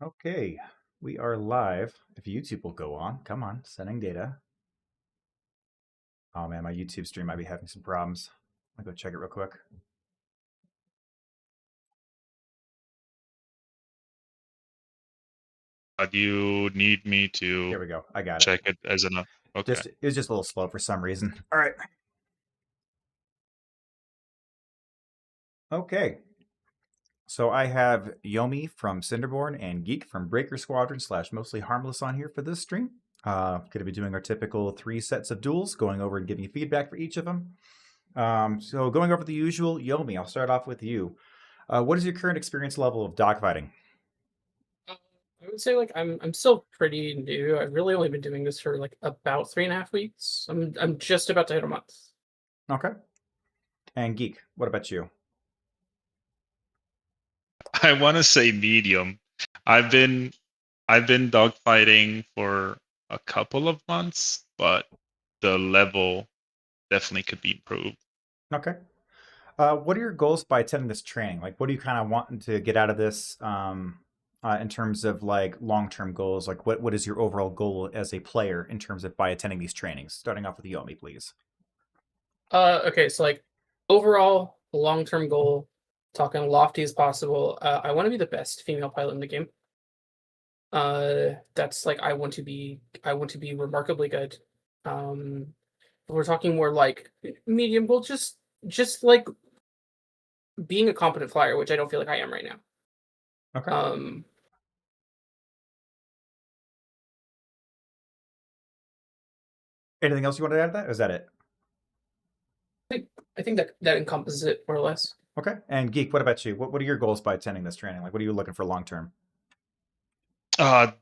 Okay, we are live. If YouTube will go on, come on, sending data. Oh man, my YouTube stream might be having some problems. I'll go check it real quick. Do you need me Here to we go. I got it. check it as an okay? It was just a little slow for some reason. All right. Okay. So I have Yomii from Cinderborn and Geek from Breaker Squadron / Mostly Harmless on here for this stream. Going to be doing our typical 3 sets of duels, going over and giving you feedback for each of them. So going over the usual, Yomii, I'll start off with you. What is your current experience level of dogfighting? I would say like I'm still pretty new. I've really only been doing this for like about 3.5 weeks. I'm just about to hit a month. Okay. And Geek, what about you? I want to say medium. I've been I've been dogfighting for a couple of months, but the level definitely could be improved. Okay. What are your goals by attending this training? Like, what do you kind of want to get out of this in terms of like long-term goals? Like, what is your overall goal as a player in terms of by attending these trainings? Starting off with Yomi, please. Okay, so like overall long-term goal, talking lofty as possible. I want to be the best female pilot in the game. That's like I want to be remarkably good. If we're talking more like medium goal, just like being a competent flyer, which I don't feel like I am right now. Okay. Um, Anything else you want to add to that? Or is that it? I think that encompasses it more or less. Okay. And Geek, what about you? What are your goals by attending this training? Like, what are you looking for long term? Uh,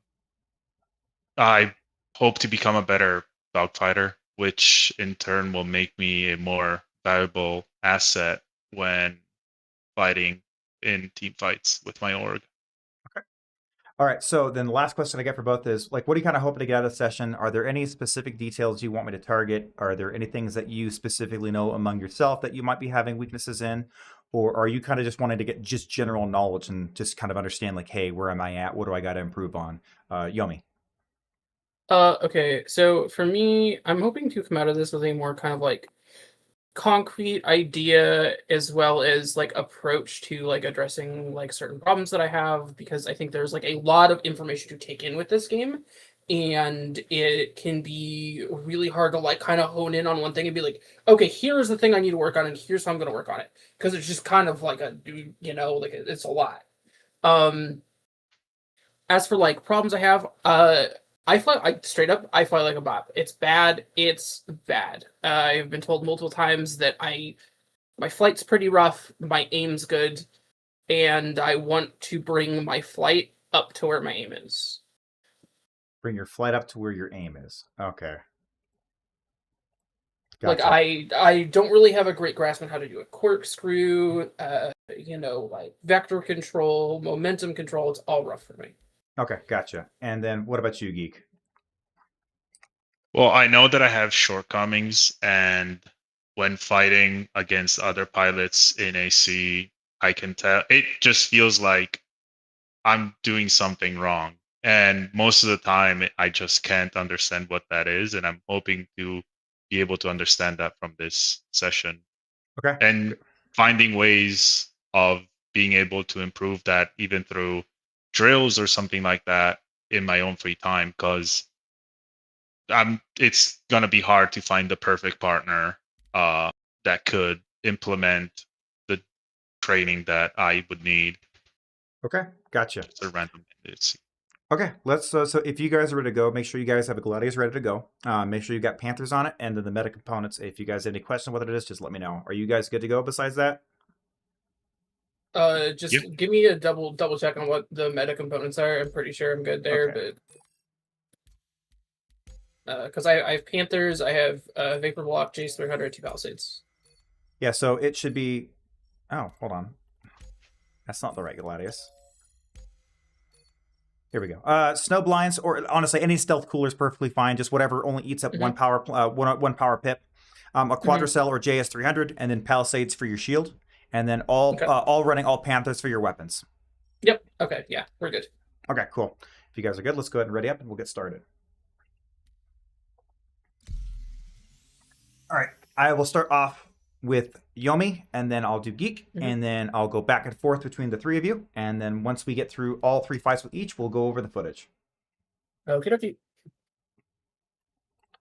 I hope to become a better dogfighter, which in turn will make me a more valuable asset when fighting in team fights with my org. All right. So then the last question I get for both is like, what are you kind of hoping to get out of the session? Are there any specific details you want me to target? Are there any things that you specifically know among yourself that you might be having weaknesses in? Or are you kind of just wanting to get just general knowledge and just kind of understand like, hey, where am I at? What do I got to improve on? Yomi. Okay, so for me, I'm hoping to come out of this with a more kind of like concrete idea as well as like approach to like addressing like certain problems that I have because I think there's like a lot of information to take in with this game and it can be really hard to like kind of hone in on one thing and be like, okay, here's the thing I need to work on and here's how I'm going to work on it because it's just kind of like like it's a lot. Um as for like problems I have, I fly like a bop. It's bad. It's bad. I've been told multiple times that my flight's pretty rough, my aim's good, and I want to bring my flight up to where my aim is. Bring your flight up to where your aim is. Okay. Like Gotcha. I don't really have a great grasp on how to do a corkscrew, like vector control, momentum control, it's all rough for me. Okay. Gotcha. And then what about you, Geek? Well, I know that I have shortcomings, and when fighting against other pilots in AC, I can tell it just feels like I'm doing something wrong. And most of the time, I just can't understand what that is. And I'm hoping to be able to understand that from this session Okay. and finding ways of being able to improve that even through drills or something like that in my own free time. Because it's gonna be hard to find the perfect partner that could implement the training that I would need. Okay. Gotcha. Just a random candidacy. Okay, let's. So if you guys are ready to go, make sure you guys have a Gladius ready to go. Make sure you got Panthers on it, and then the meta components. If you guys have any question what it is, just let me know. Are you guys good to go? Besides that, Yeah. Just give me a double check on what the meta components are. I'm pretty sure I'm good there, okay, but because I have Panthers, I have Vapor Block, Jace 300, 2 Palisades. yeah. So it should be. Oh, hold on, that's not the right Gladius. Here we go. Snow blinds, or honestly, any stealth cooler is perfectly fine. Just whatever only eats up Mm-hmm. one power pip. A Mm-hmm. Quadracell or JS 300, and then Palisades for your shield, and then Okay. all running all Panthers for your weapons. Yep. Okay. Yeah, we're good. Okay, cool. If you guys are good, let's go ahead and ready up and we'll get started. All right, I will start off with Yomii, and then I'll do Geek, and then I'll go back and forth between the three of you, and then once we get through all 3 fights with each, we'll go over the footage. Okie dokie.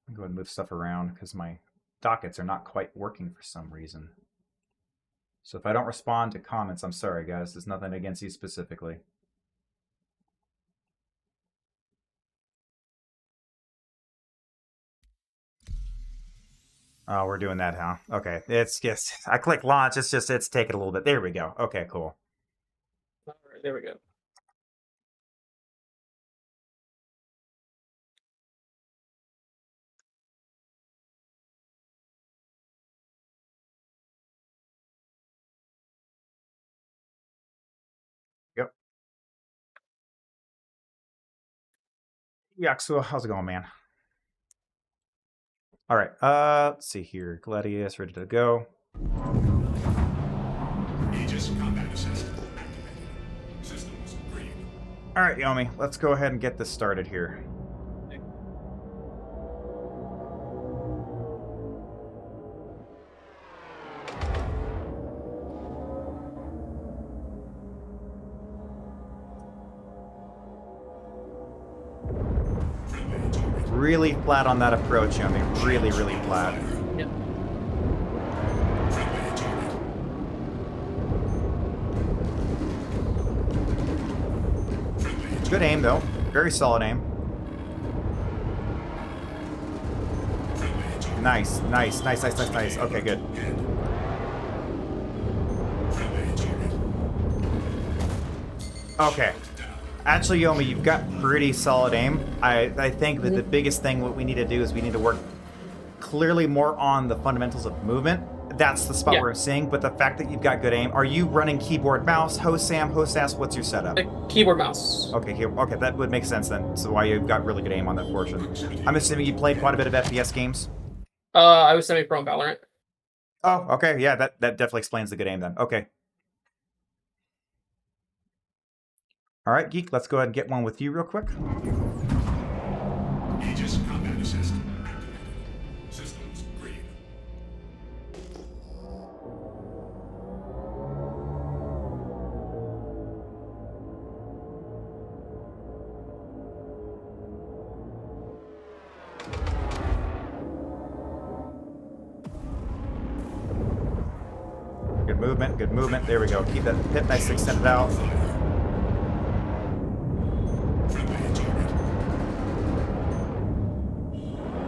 I'll go ahead and move stuff around because my dockets are not quite working for some reason. So if I don't respond to comments, I'm sorry, guys. There's nothing against you specifically. Oh, we're doing that, huh? Okay. It's just, I click launch. It's taking a little bit. There we go. Okay, cool. All right, there we go. Yep. Yeah, so how's it going, man? All right. Let's see here. Gladius, ready to go. Aegis combat assist activated. Systems green. All right, Yomii, let's go ahead and get this started here. Really flat on that approach, Yomii. Really, really flat. Yep. Good aim, though. Very solid aim. Nice, nice, nice, nice, nice, nice. Okay, good. Okay. Actually, Yomii, you've got pretty solid aim. I think that the biggest thing what we need to do is we need to work clearly more on the fundamentals of movement. That's the spot where I'm seeing, but the fact that you've got good aim, are you running keyboard, mouse, Hosam, Hosas? What's your setup? Keyboard mouse. Okay, okay, that would make sense then. So why you've got really good aim on that portion. I'm assuming you played quite a bit of FPS games? I was semi-pro in Valorant. Oh, okay, yeah, that definitely explains the good aim then. Okay. All right, Geek, let's go ahead and get one with you real quick. Aegis combat assist activated. Systems green. Good movement, good movement. There we go. Keep that hip nice extended out.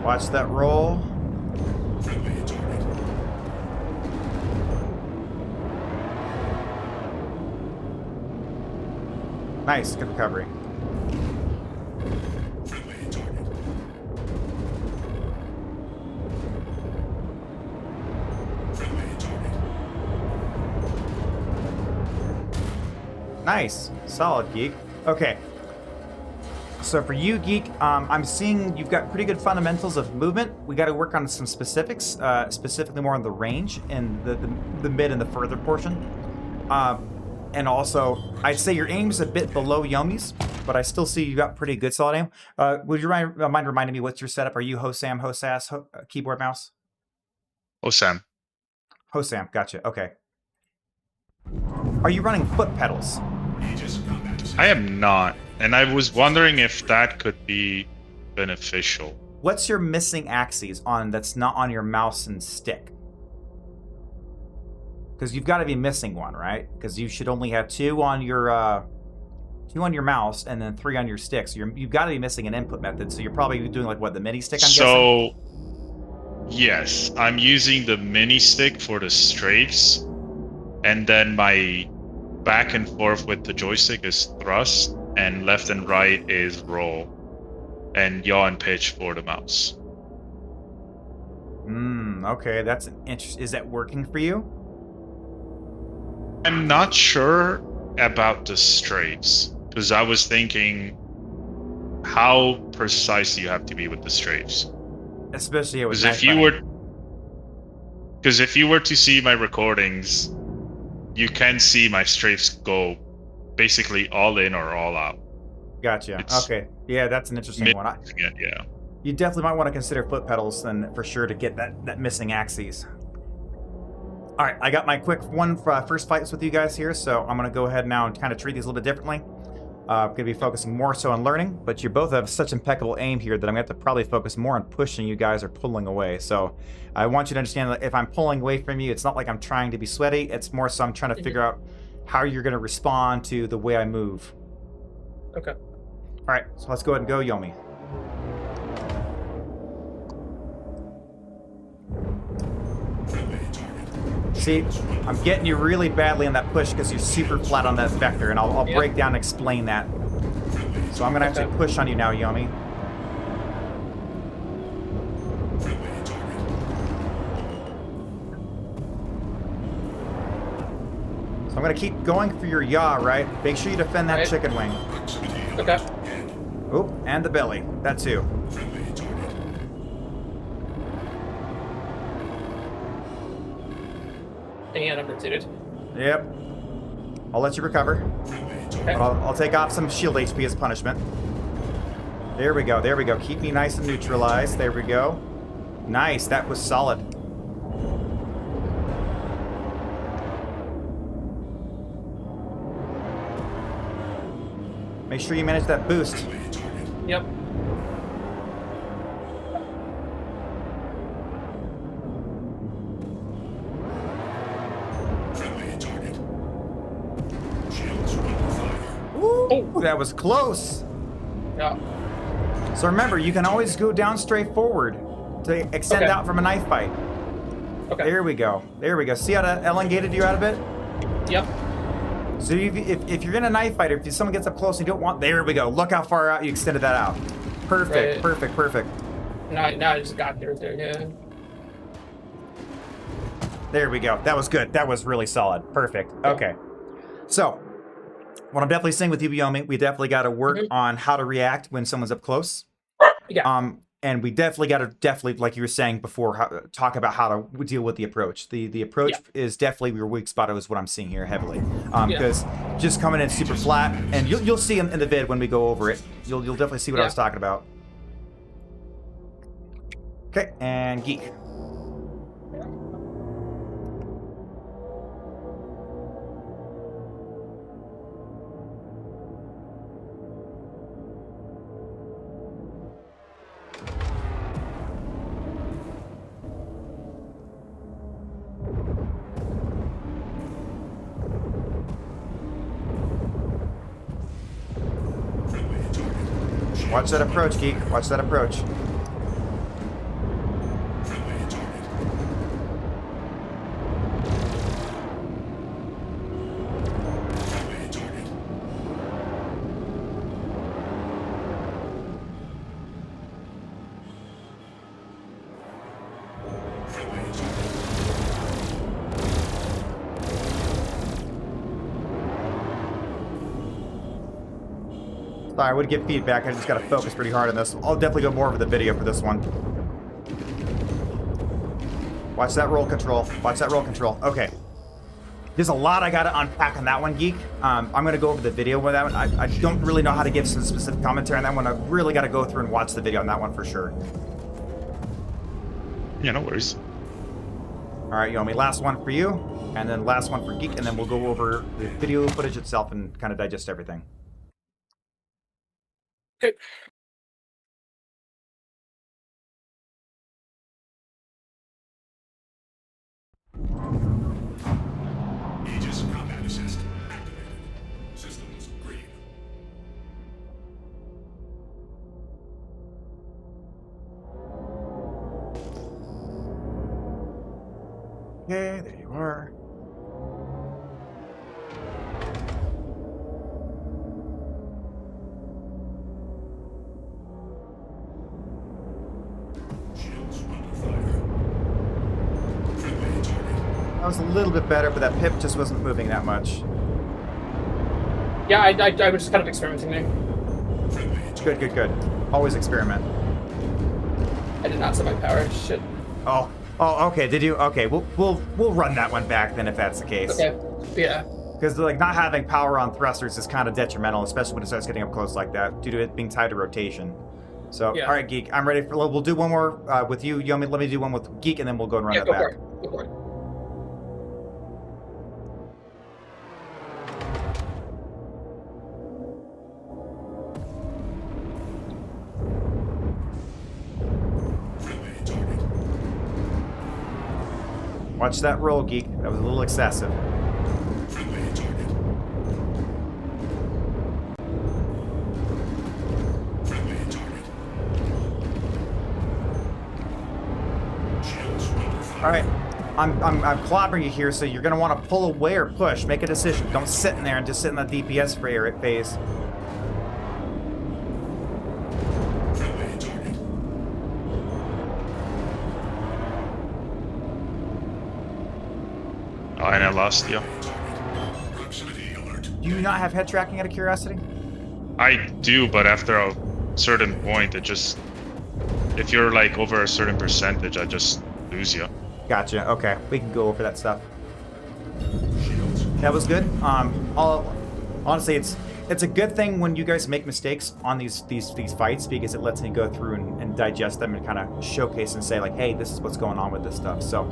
Watch that roll. Nice, good recovery. Nice, solid, Geek. Okay. So for you, Geek, I'm seeing you've got pretty good fundamentals of movement. We got to work on some specifics, specifically more on the range and the mid and the further portion. And also, I'd say your aim's a bit below Yomii's, but I still see you got pretty good solid aim. Would you mind reminding me what's your setup? Are you Hosam, Hosas, keyboard, mouse? Hosam. Hosam, gotcha. Okay. Are you running foot pedals? I am not. And I was wondering if that could be beneficial. What's your missing axes on that's not on your mouse and stick? Because you've got to be missing one, right? Because you should only have two on your mouse and then 3 on your stick. So you've got to be missing an input method. So you're probably doing like what, the mini stick? I'm guessing? Yes, I'm using the mini stick for the strafes, and then my back and forth with the joystick is thrust, and left and right is roll, and yaw and pitch for the mouse. Okay, that's an interest. Is that working for you? I'm not sure about the strafes, because I was thinking, how precise do you have to be with the strafes? Especially with Because if you were to see my recordings, you can see my strafes go basically all in or all out. Gotcha. It's Okay. Yeah, that's an interesting one. Yeah. You definitely might want to consider foot pedals then for sure to get that missing axes. All right, I got my quick first fights with you guys here, so I'm going to go ahead now and kind of treat these a little bit differently. I'm going to be focusing more so on learning, but you both have such impeccable aim here that I'm going to have to probably focus more on pushing you guys or pulling away. So I want you to understand that if I'm pulling away from you, it's not like I'm trying to be sweaty. It's more so I'm trying to figure out how you're going to respond to the way I move. Okay. All right, so let's go ahead and go, Yomii. See, I'm getting you really badly on that push because you're super flat on that vector, and I'll break down and explain that. So I'm going to have to push on you now, Yomii. So I'm going to keep going for your yaw, right? Make sure you defend that chicken wing. Okay. Oop, and the belly. That too. And I'm rotated. Yep. I'll let you recover. Okay. But I'll take off some shield HP as punishment. There we go. There we go. Keep me nice and neutralized. There we go. Nice. That was solid. Make sure you manage that boost. Yep. Ooh, that was close. Yeah. So remember, you can always go down straight forward to extend out from a knife fight. Okay. There we go. There we go. See how that elongated you out a bit? Yep. So if you're in a knife fight, or if someone gets up close and you don't want... There we go. Look how far out you extended that out. Perfect, Right. perfect, perfect. Now I just got there. Yeah. There we go. That was good. That was really solid. Perfect. Okay. So, what I'm definitely saying with you, Yomii, we definitely got to work on how to react when someone's up close. Yeah. And we definitely got to like you were saying before, talk about how to deal with the approach. The approach is definitely your weak spot, is what I'm seeing here heavily. Because just coming in super flat, and you'll see in the vid when we go over it. You'll definitely see what I was talking about. Okay, and Geek. Watch that approach, Geek. Watch that approach. Sorry, I would give feedback. I just got to focus pretty hard on this. I'll definitely go more over the video for this one. Watch that roll control. Watch that roll control. Okay. There's a lot I got to unpack on that one, Geek. I'm going to go over the video with that one. I don't really know how to give some specific commentary on that one. I really got to go through and watch the video on that one for sure. Yeah, no worries. All right, Yomii, last one for you, and then last one for Geek, and then we'll go over the video footage itself and kind of digest everything. Okay. Aegis combat assist activated. Systems green. Okay, there you are. Shields under fire. Friendly target. That was a little bit better, but that pip just wasn't moving that much. Yeah, I was just kind of experimenting there. Friendly target. Good, good, good. Always experiment. I did not set my power. Shit. Oh, okay. Did you? Okay, we'll run that one back then if that's the case. Okay. Yeah. Because like not having power on thrusters is kind of detrimental, especially when it starts getting up close like that, due to it being tied to rotation. So, Yeah. all right, Geek, I'm ready for. We'll do one more with you, Yomi. Let me do one with Geek, and then we'll go and run that Go back. for it. Go for it. Friendly target. Watch that roll, Geek. That was a little excessive. Friendly target. Friendly target. Shields under fire. All right, I'm clobbering you here, so you're gonna want to pull away or push. Make a decision. Don't sit in there and just sit in the DPS phase. Friendly target. Oh, and I lost you. Target. Proximity alert. Do you not have head tracking out of curiosity? I do, but after a certain point, it just if you're like over a certain percentage, I just lose you. Gotcha. Okay, we can go over that stuff. Shields. That was good. Honestly, it's a good thing when you guys make mistakes on these fights, because it lets me go through and digest them and kind of showcase and say like, hey, this is what's going on with this stuff. So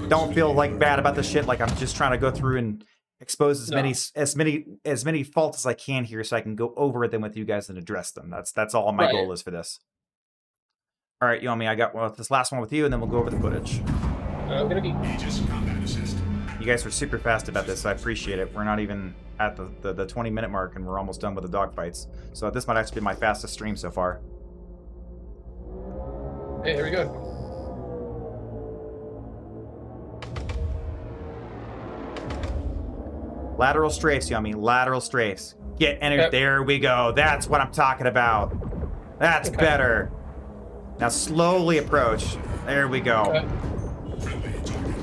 don't feel like bad about the shit. Like I'm just trying to go through and expose as many faults as I can here, so I can go over them with you guys and address them. That's all my goal is for this. All right, Yomi, I got this last one with you, and then we'll go over the footage. Aegis combat assist. You guys were super fast about this, so I appreciate it. We're not even at the 20-minute mark, and we're almost done with the dogfights. So this might actually be my fastest stream so far. Hey, here we go. Lateral strafes, Yummy. Lateral strafes. Get energy. Yep. There we go. That's what I'm talking about. That's better. Now slowly approach. There we go. Okay. Friendly target.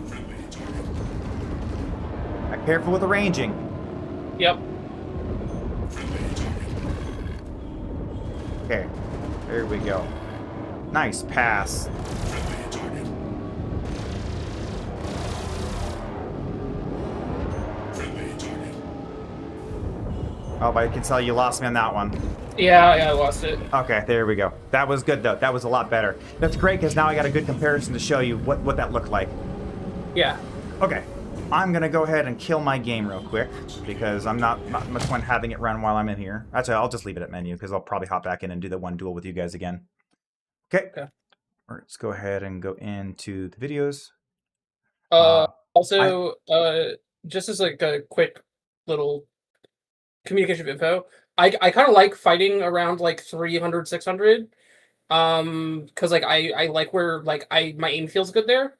Friendly target. Careful with the ranging. Yep. Friendly target. Okay. There we go. Nice pass. Friendly target. Friendly target. Oh, but I can tell you lost me on that one. Yeah, I lost it. Okay, there we go. That was good, though. That was a lot better. That's great, because now I got a good comparison to show you what that looked like. Yeah. Okay, I'm going to go ahead and kill my game real quick, because I'm not much fun having it run while I'm in here. Actually, I'll just leave it at menu, because I'll probably hop back in and do the one duel with you guys again. Okay. Okay. All right, let's go ahead and go into the videos. Also, just as like a quick little communication of info, I kind of like fighting around like 300, 600. Because like I like where like my aim feels good there.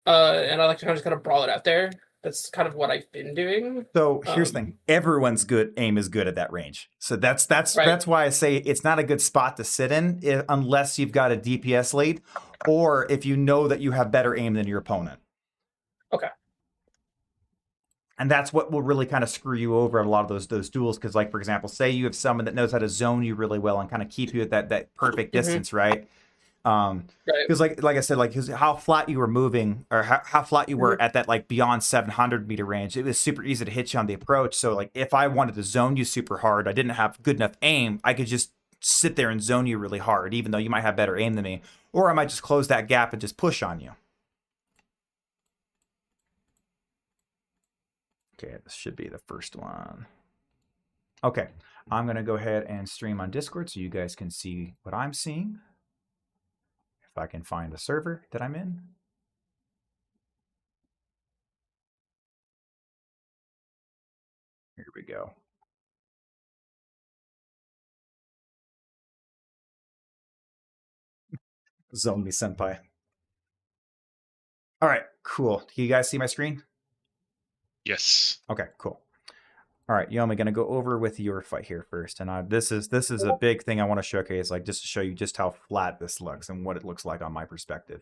And I like to just kind of brawl it out there. That's kind of what I've been doing. So here's the thing: everyone's aim is good at that range. So that's Right. why I say it's not a good spot to sit in unless you've got a DPS lead, or if you know that you have better aim than your opponent. Okay. And that's what will really kind of screw you over at a lot of those duels. Because, like, for example, say you have someone that knows how to zone you really well and kind of keep you at that perfect distance, right? Because like I said, like how flat you were moving, or how flat you were at that like beyond 700 meter range, it was super easy to hit you on the approach. So like if I wanted to zone you super hard, I didn't have good enough aim, I could just sit there and zone you really hard, even though you might have better aim than me, or I might just close that gap and just push on you. Okay, this should be the first one. Okay, I'm gonna go ahead and stream on Discord so you guys can see what I'm seeing. If I can find the server that I'm in. Here we go. Zone me, senpai. All right, cool. Can you guys see my screen? Yes. Okay, cool. All right, Yomi, gonna go over with your fight here first, and this is a big thing I want to showcase, like just to show you just how flat this looks and what it looks like on my perspective.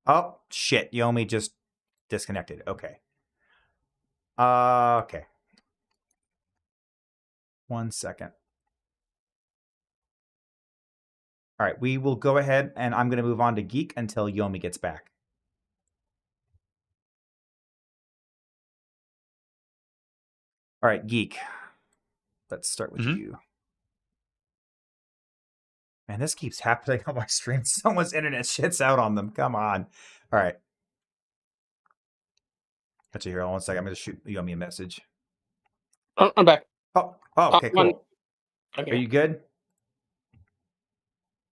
Oh shit, Yomi just disconnected. Okay. Okay. 1 second. All right, we will go ahead and I'm going to move on to Geek until Yomii gets back. All right, Geek. Let's start with you. Man, this keeps happening on my stream. Someone's internet shits out on them. Come on. All right. Got you here. Hold on 1 second. I'm going to shoot Yomii a message. Oh, I'm back. Oh, okay, cool. Okay. Are you good?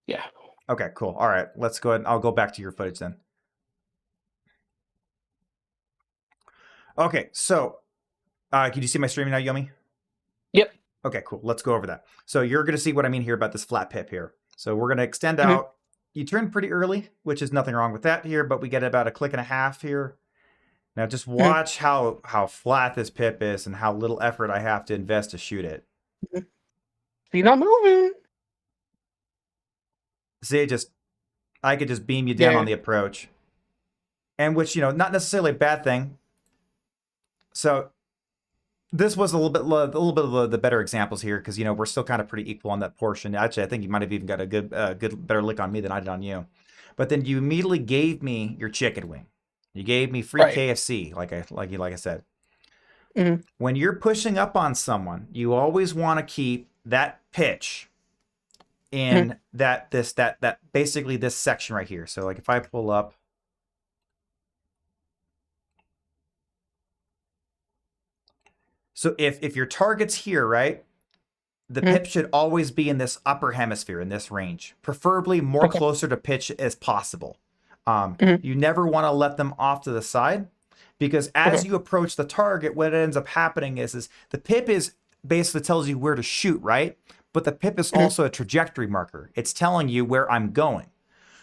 Yeah. Okay, cool. All right, let's go ahead. I'll go back to your footage then. Okay, so can you see my stream now, Yomii? Yep. Okay, cool. Let's go over that. So you're going to see what I mean here about this flat pip here. So we're going to extend out. You turn pretty early, which is nothing wrong with that here, but we get about a click and a half here. Now just watch how flat this pip is and how little effort I have to invest to shoot it. You're not moving. See, I could just beam you down on the approach. And which, not necessarily a bad thing. So this was a little bit of the better examples here because we're still kind of pretty equal on that portion. Actually, I think you might have even got a good better lick on me than I did on you. But then you immediately gave me your chicken wing. You gave me free KFC, like I said. When you're pushing up on someone, you always want to keep that pitch in that basically this section right here. So like if I pull up. So if your target's here, right, the pip should always be in this upper hemisphere, in this range, preferably more closer to pitch as possible. You never want to let them off to the side because as you approach the target, what ends up happening is the pip is basically tells you where to shoot, right? But the pip is also a trajectory marker. It's telling you where I'm going.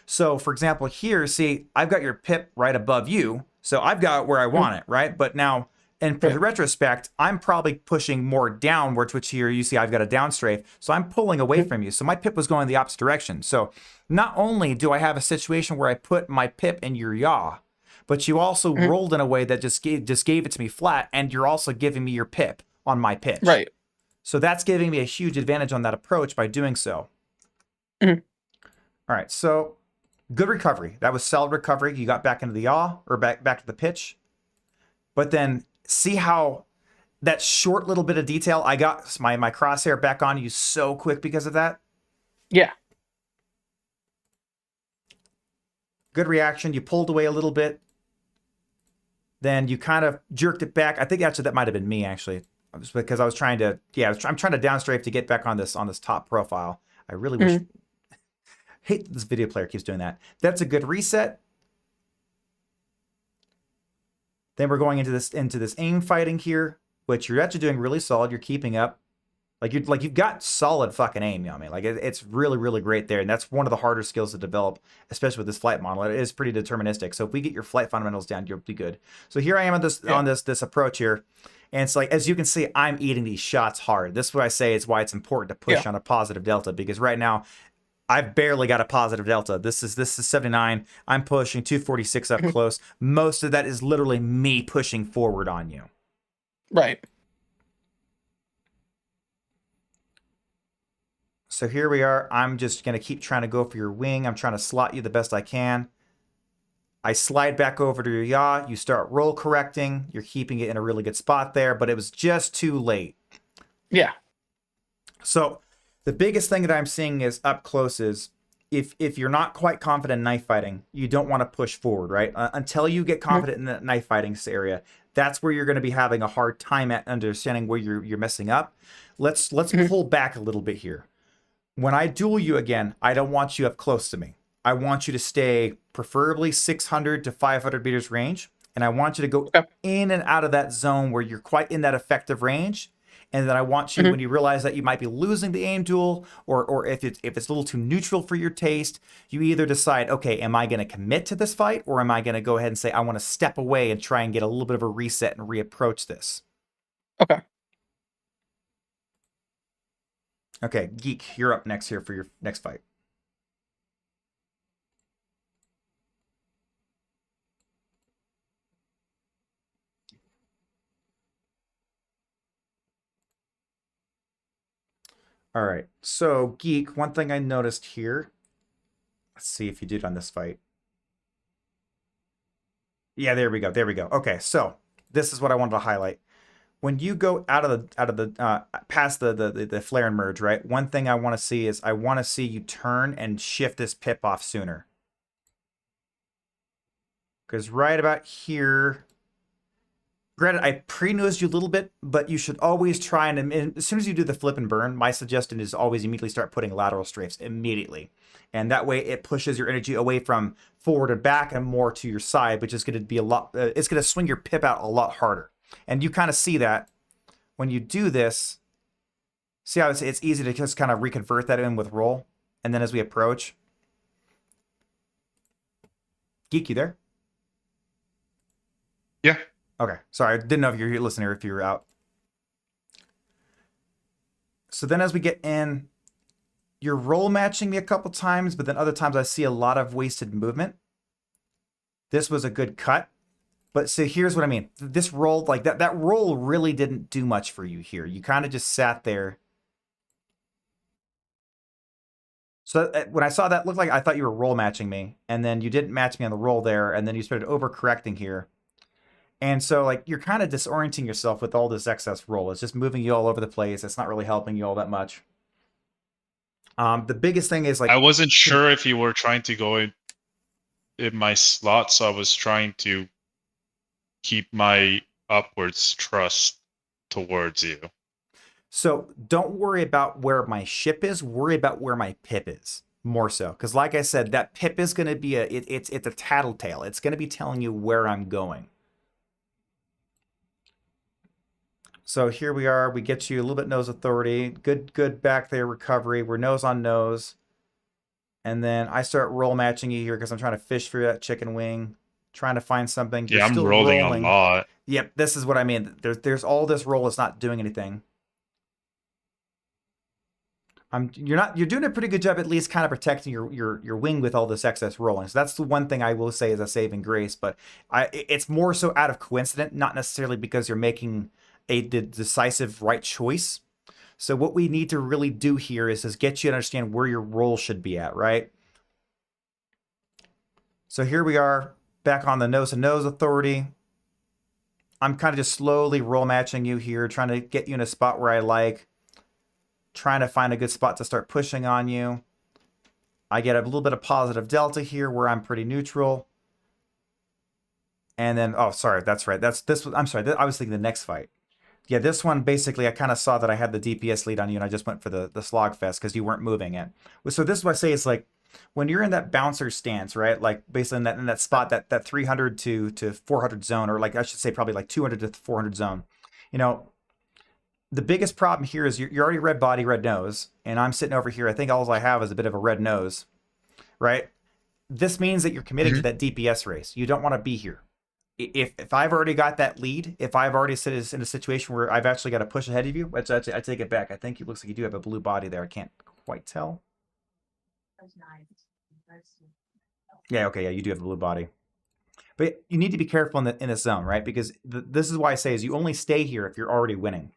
So for example, here, see, I've got your pip right above you. So I've got it where I want it, right? But now, in retrospect, I'm probably pushing more downwards, which here you see I've got a down strafe. So I'm pulling away from you. So my pip was going the opposite direction. So not only do I have a situation where I put my pip in your yaw, but you also rolled in a way that just gave it to me flat, and you're also giving me your pip on my pitch. Right. So that's giving me a huge advantage on that approach by doing so. All right, so good recovery. That was solid recovery. You got back into the yaw, or back to the pitch. But then see how that short little bit of detail, I got my crosshair back on you so quick because of that? Yeah. Good reaction. You pulled away a little bit. Then you kind of jerked it back. I think actually that might have been me, actually. Just because I was trying to, I'm trying to downstrafe to get back on this top profile. I really wish. Hate that this video player keeps doing that. That's a good reset. Then we're going into this aim fighting here, which you're actually doing really solid. You're keeping up. You've got solid fucking aim, Yomii. Like it's really, really great there. And that's one of the harder skills to develop, especially with this flight model. It is pretty deterministic. So if we get your flight fundamentals down, you'll be good. So here I am on this approach here. And it's like, as you can see, I'm eating these shots hard. This is what I say is why it's important to push on a positive delta, because right now I've barely got a positive delta. This is 79. I'm pushing 246 up close. Most of that is literally me pushing forward on you. Right. So here we are. I'm just going to keep trying to go for your wing. I'm trying to slot you the best I can. I slide back over to your yaw. You start roll correcting. You're keeping it in a really good spot there, but it was just too late. Yeah. So the biggest thing that I'm seeing is up close is if you're not quite confident in knife fighting, you don't want to push forward, right? Until you get confident in the knife fighting area, that's where you're going to be having a hard time at understanding where you're messing up. Let's pull back a little bit here. When I duel you again, I don't want you up close to me. I want you to stay preferably 600 to 500 meters range. And I want you to go in and out of that zone where you're quite in that effective range. And then I want you, when you realize that you might be losing the aim duel, or if it's a little too neutral for your taste, you either decide, okay, am I going to commit to this fight? Or am I going to go ahead and say, I want to step away and try and get a little bit of a reset and reapproach this? Okay. Okay, Geek, you're up next here for your next fight. All right, so Geek, one thing I noticed here Let's see if you did on this fight. Yeah, there we go. There we go. Okay, so this is what I wanted to highlight. When you go out of the past the flare and merge, right? One thing I want to see is I want to see you turn and shift this pip off sooner. Because right about here, granted, I pre-nosed you a little bit, but you should always try and as soon as you do the flip and burn, my suggestion is always immediately start putting lateral strafes immediately. And that way it pushes your energy away from forward and back and more to your side, which is going to be a lot, it's going to swing your pip out a lot harder. And you kind of see that when you do this. See how it's easy to just kind of reconvert that in with roll. And then as we approach. Geek, you there? Yeah. Okay. Sorry, I didn't know if you're listening or if you were out. So then as we get in, you're roll matching me a couple times, but then other times I see a lot of wasted movement. This was a good cut. But so here's what I mean. This roll, like that roll really didn't do much for you here. You kind of just sat there. So when I saw that, it looked like I thought you were roll matching me, and then you didn't match me on the roll there, and then you started overcorrecting here. And so like you're kind of disorienting yourself with all this excess roll. It's just moving you all over the place. It's not really helping you all that much. The biggest thing is like I wasn't sure if you were trying to go in my slot, so I was trying to keep my upwards thrust towards you. So don't worry about where my ship is. Worry about where my pip is more so. Because like I said, that pip is going to be it's a tattletale. It's going to be telling you where I'm going. So here we are. We get you a little bit nose authority. Good back there recovery. We're nose on nose. And then I start roll matching you here because I'm trying to fish through that chicken wing. Trying to find something. Yeah, You're I'm still rolling rolling a lot. Yep, this is what I mean. There's all this roll that's not doing anything. You're doing a pretty good job at least kind of protecting your wing with all this excess rolling. So that's the one thing I will say is a saving grace, but it's more so out of coincidence, not necessarily because you're making a decisive right choice. So what we need to really do here is get you to understand where your roll should be at, right? So here we are back on the nose to nose authority. I'm kind of just slowly roll matching you here, trying to get you in a spot where I like. Trying to find a good spot to start pushing on you. I get a little bit of positive delta here where I'm pretty neutral. And then, oh, sorry, that's right. I'm sorry, I was thinking the next fight. Yeah, this one, basically, I kind of saw that I had the DPS lead on you, and I just went for the slogfest because you weren't moving it. So this is what I say is like, when you're in that bouncer stance, right? Like basically in that spot, that 300 to 400 zone, or like I should say probably like 200 to 400 zone, you know, the biggest problem here is you're already red body, red nose, and I'm sitting over here. I think all I have is a bit of a red nose, right? This means that you're committing to that DPS race. You don't want to be here. If I've already got that lead, if I've already sit in a situation where I've actually got to push ahead of you, I take it back. I think it looks like you do have a blue body there. I can't quite tell. Yeah, okay, yeah, you do have a blue body. But you need to be careful in this zone, right? Because this is why I say is you only stay here if you're already winning.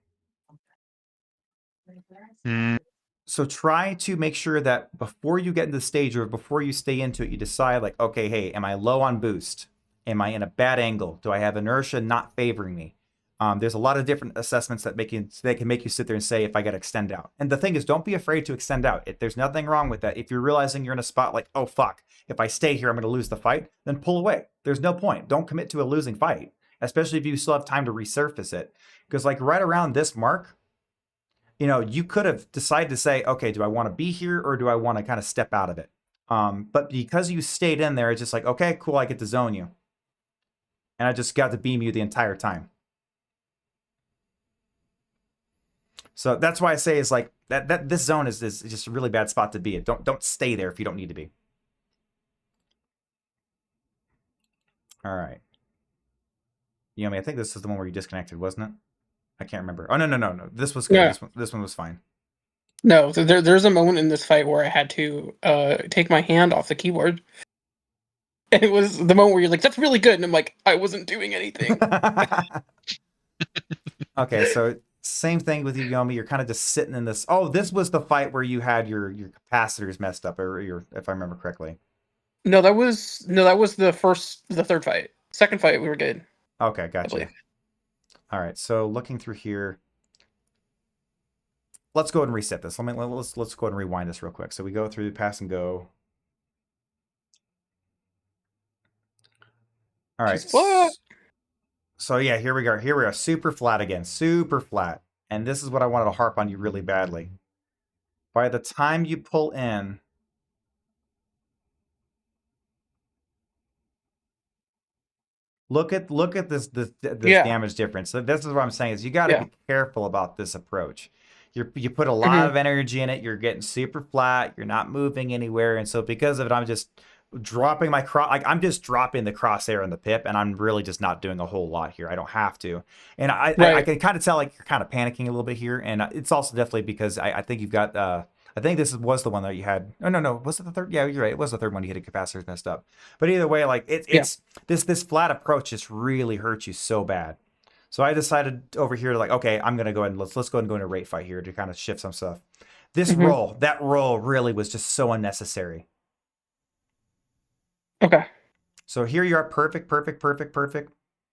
So try to make sure that before you get into the stage or before you stay into it, you decide like, okay, hey, am I low on boost? Am I in a bad angle? Do I have inertia not favoring me? There's a lot of different assessments that can make you sit there and say if I got to extend out. And the thing is, don't be afraid to extend out. There's nothing wrong with that. If you're realizing you're in a spot like, oh, fuck, if I stay here, I'm going to lose the fight, then pull away. There's no point. Don't commit to a losing fight, especially if you still have time to resurface it. Because like right around this mark, you know, you could have decided to say, okay, do I want to be here or do I want to kind of step out of it? But because you stayed in there, it's just like, okay, cool, I get to zone you. And I just got to beam you the entire time. So that's why I say is like that this zone is just a really bad spot to be in. Don't stay there if you don't need to be. All right. Yomii, I think this is the one where you disconnected, wasn't it? I can't remember. Oh no. This was good. Yeah. This one was fine. No, there's a moment in this fight where I had to take my hand off the keyboard. And it was the moment where you're like, that's really good. And I'm like, I wasn't doing anything. Okay, so same thing with you, Yomii. You're kind of just sitting in this. Oh, this was the fight where you had your capacitors messed up, or if I remember correctly. No, that was the third fight. Second fight, we were good. Okay, I gotcha. believe. All right, so looking through here, let's go ahead and reset this. Let's go ahead and rewind this real quick. So we go through pass and go. All right. She's flat. So yeah, here we go. Here we are, super flat again, super flat. And this is what I wanted to harp on you really badly. By the time you pull in, look at this Yeah. damage difference. So this is what I'm saying is you got to Yeah. be careful about this approach. You put a lot Mhm. of energy in it. You're getting super flat. You're not moving anywhere, and so because of it, I'm just dropping my I'm just dropping the crosshair in the pip, and I'm really just not doing a whole lot here. I don't have to, and I Right. can kind of tell like you're kind of panicking a little bit here, and it's also definitely because I think you've got I think this was the one that you had. Oh no, was it the third? Yeah, you're right. It was the third one. You hit a capacitor messed up. But either way, like it's this flat approach just really hurts you so bad. So I decided over here to like, okay, I'm gonna go ahead and let's go ahead and go into a rate fight here to kind of shift some stuff. This Mhm. that roll really was just so unnecessary. Okay. So here you are, perfect.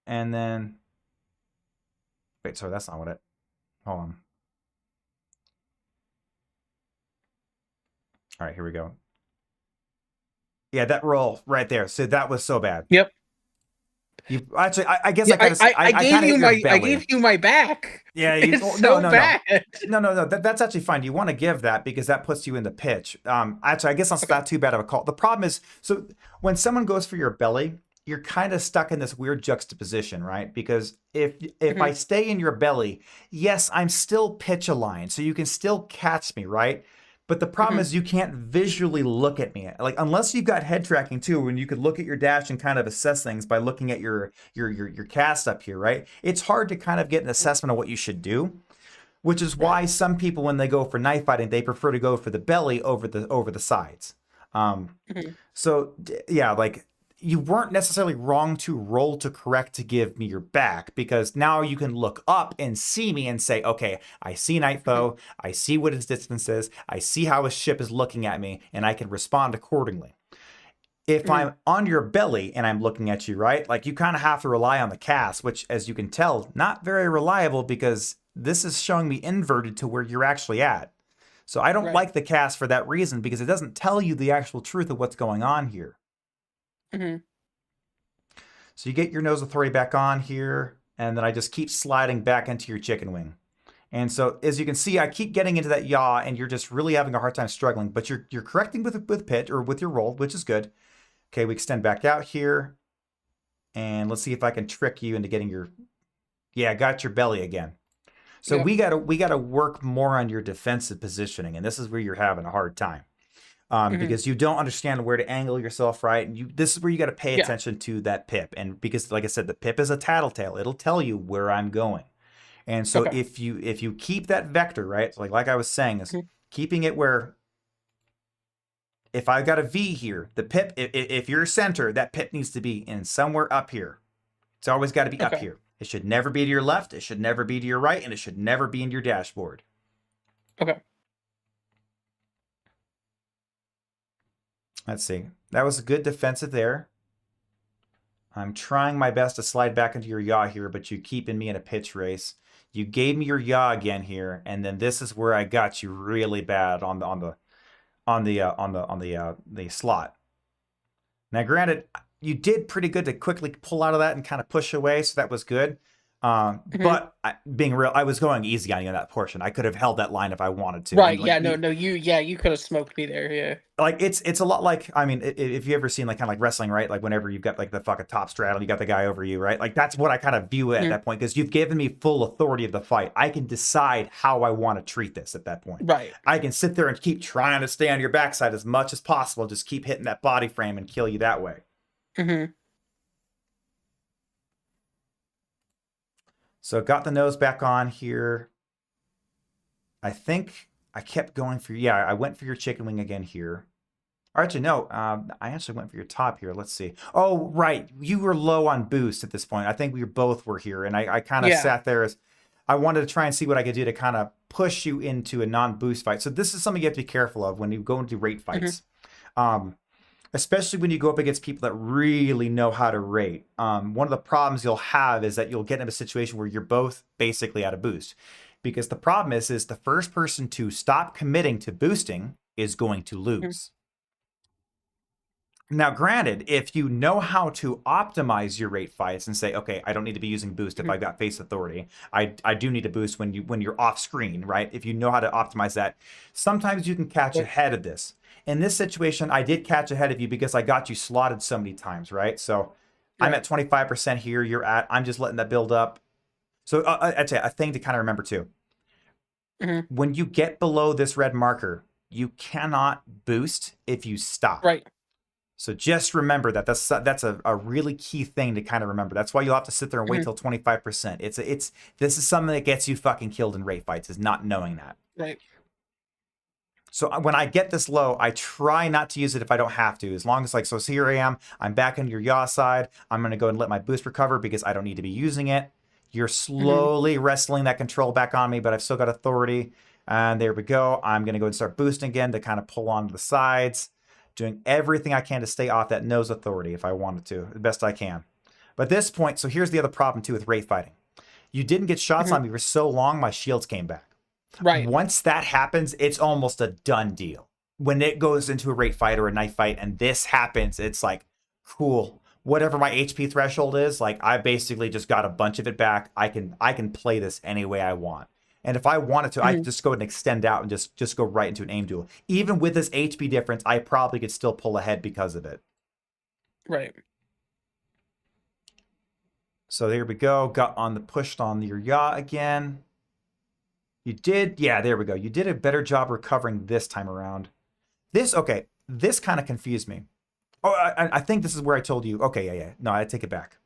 And then wait, sorry, that's not what it. Hold on. All right, here we go. Yeah, that roll right there. So that was so bad. Yep. You actually, I guess Yeah, I gave kind of you hit my your belly. I gave you my back. Yeah, It's no, so bad. no. That's actually fine. You want to give that because that puts you in the pitch. Actually, I guess that's not too bad of a call. The problem is, so when someone goes for your belly, you're kind of stuck in this weird juxtaposition, right? Because if I Mhm. stay in your belly, yes, I'm still pitch aligned, so you can still catch me, right? But the problem Mhm. is you can't visually look at me. Like unless you've got head tracking too, when you could look at your dash and kind of assess things by looking at your cast up here, right? It's hard to kind of get an assessment of what you should do, which is Right. why some people when they go for knife fighting, they prefer to go for the belly over the sides. Mhm. So yeah, like you weren't necessarily wrong to roll to correct to give me your back because now you can look up and see me and say, okay, I see Night Mhm. Foe, I see what his distance is, I see how his ship is looking at me, and I can respond accordingly. If Mhm. I'm on your belly and I'm looking at you, right, like you kind of have to rely on the cast, which as you can tell, not very reliable because this is showing me inverted to where you're actually at. So I don't Right. like the cast for that reason because it doesn't tell you the actual truth of what's going on here. Mhm. So you get your nose authority back on here, and then I just keep sliding back into your chicken wing. And so as you can see, I keep getting into that yaw, and you're just really having a hard time struggling. But you're correcting with pitch or with your roll, which is good. Okay, we extend back out here, and let's see if I can trick you into getting your. Yeah, got your belly again. So Yep. we gotta work more on your defensive positioning, and this is where you're having a hard time. Mhm. Because you don't understand where to angle yourself right. This is where you got to pay Yeah. attention to that pip, and because, like I said, the pip is a tattletale. It'll tell you where I'm going, and so Okay. if you keep that vector right, like I was saying, is Mhm. keeping it where if I got a V here, the pip, if you're center, that pip needs to be in somewhere up here. It's always got to be up Okay. here. It should never be to your left. It should never be to your right, and it should never be in your dashboard. Okay. Let's see. That was a good defensive there. I'm trying my best to slide back into your yaw here, but you keeping me in a pitch race. You gave me your yaw again here, and then this is where I got you really bad on the slot. Now, granted, you did pretty good to quickly pull out of that and kind of push away, so that was good. Mhm. But being real, I was going easy on you in that portion. I could have held that line if I wanted to. Right. You like Yeah. you, No. You could have smoked me there. Yeah. like it's a lot like I mean if you ever seen like kind of like wrestling, right? Like whenever you've got like the fucking top straddle, you got the guy over you, right? Like that's what I kind of view it at Mhm. that point because you've given me full authority of the fight. I can decide how I want to treat this at that point. Right. I can sit there and keep trying to stay on your backside as much as possible, just keep hitting that body frame and kill you that way. Mhm. So got the nose back on here. I think I kept going for yeah, I went for your chicken wing again here. Or actually, no, I actually went for your top here. Let's see. Oh, right. You were low on boost at this point. I think we both were here. And I kind of Yeah. sat there as I wanted to try and see what I could do to kind of push you into a non-boost fight. So this is something you have to be careful of when you go into rate Mhm. fights. Um, especially when you go up against people that really know how to rate. One of the problems you'll have is that you'll get in a situation where you're both basically out of boost. Because the problem is the first person to stop committing to boosting is going to lose. Now, granted, if you know how to optimize your rate fights and say, okay, I don't need to be using boost if I've got face authority. I do need to boost when you're off screen, right? If you know how to optimize that, sometimes you can catch ahead of this. In this situation, I did catch ahead of you because I got you slotted so many times, right? So I'm at 25% here. You're at. I'm just letting that build up. So I'd say a thing to kind of remember too. When you get below this red marker, you cannot boost if you stop. Right. So just remember that that's a really key thing to kind of remember. That's why you'll have to sit there and wait till 25%. This is something that gets you fucking killed in rate fights, is not knowing that. Right. So when I get this low, I try not to use it if I don't have to. As long as so here I am, I'm back on your yaw side. I'm going to go and let my boost recover because I don't need to be using it. You're slowly wrestling that control back on me, but I've still got authority. And there we go. I'm going to go and start boosting again to kind of pull onto the sides. Doing everything I can to stay off that nose authority if I wanted to, the best I can. But at this point, so here's the other problem too with rate fighting. You didn't get shots on me for so long, my shields came back. Right. Once that happens, it's almost a done deal. When it goes into a rate fight or a knife fight and this happens, it's like, cool. Whatever my HP threshold is, like I basically just got a bunch of it back. I can play this any way I want. And if I wanted to, I could just go and extend out and just go right into an aim duel. Even with this HP difference, I probably could still pull ahead because of it. Right. So there we go. Got on the pushed on your yacht again. You did, yeah, there we go. You did a better job recovering this time around. This kind of confused me. Oh, I think this is where I told you. Okay, yeah. No, I take it back.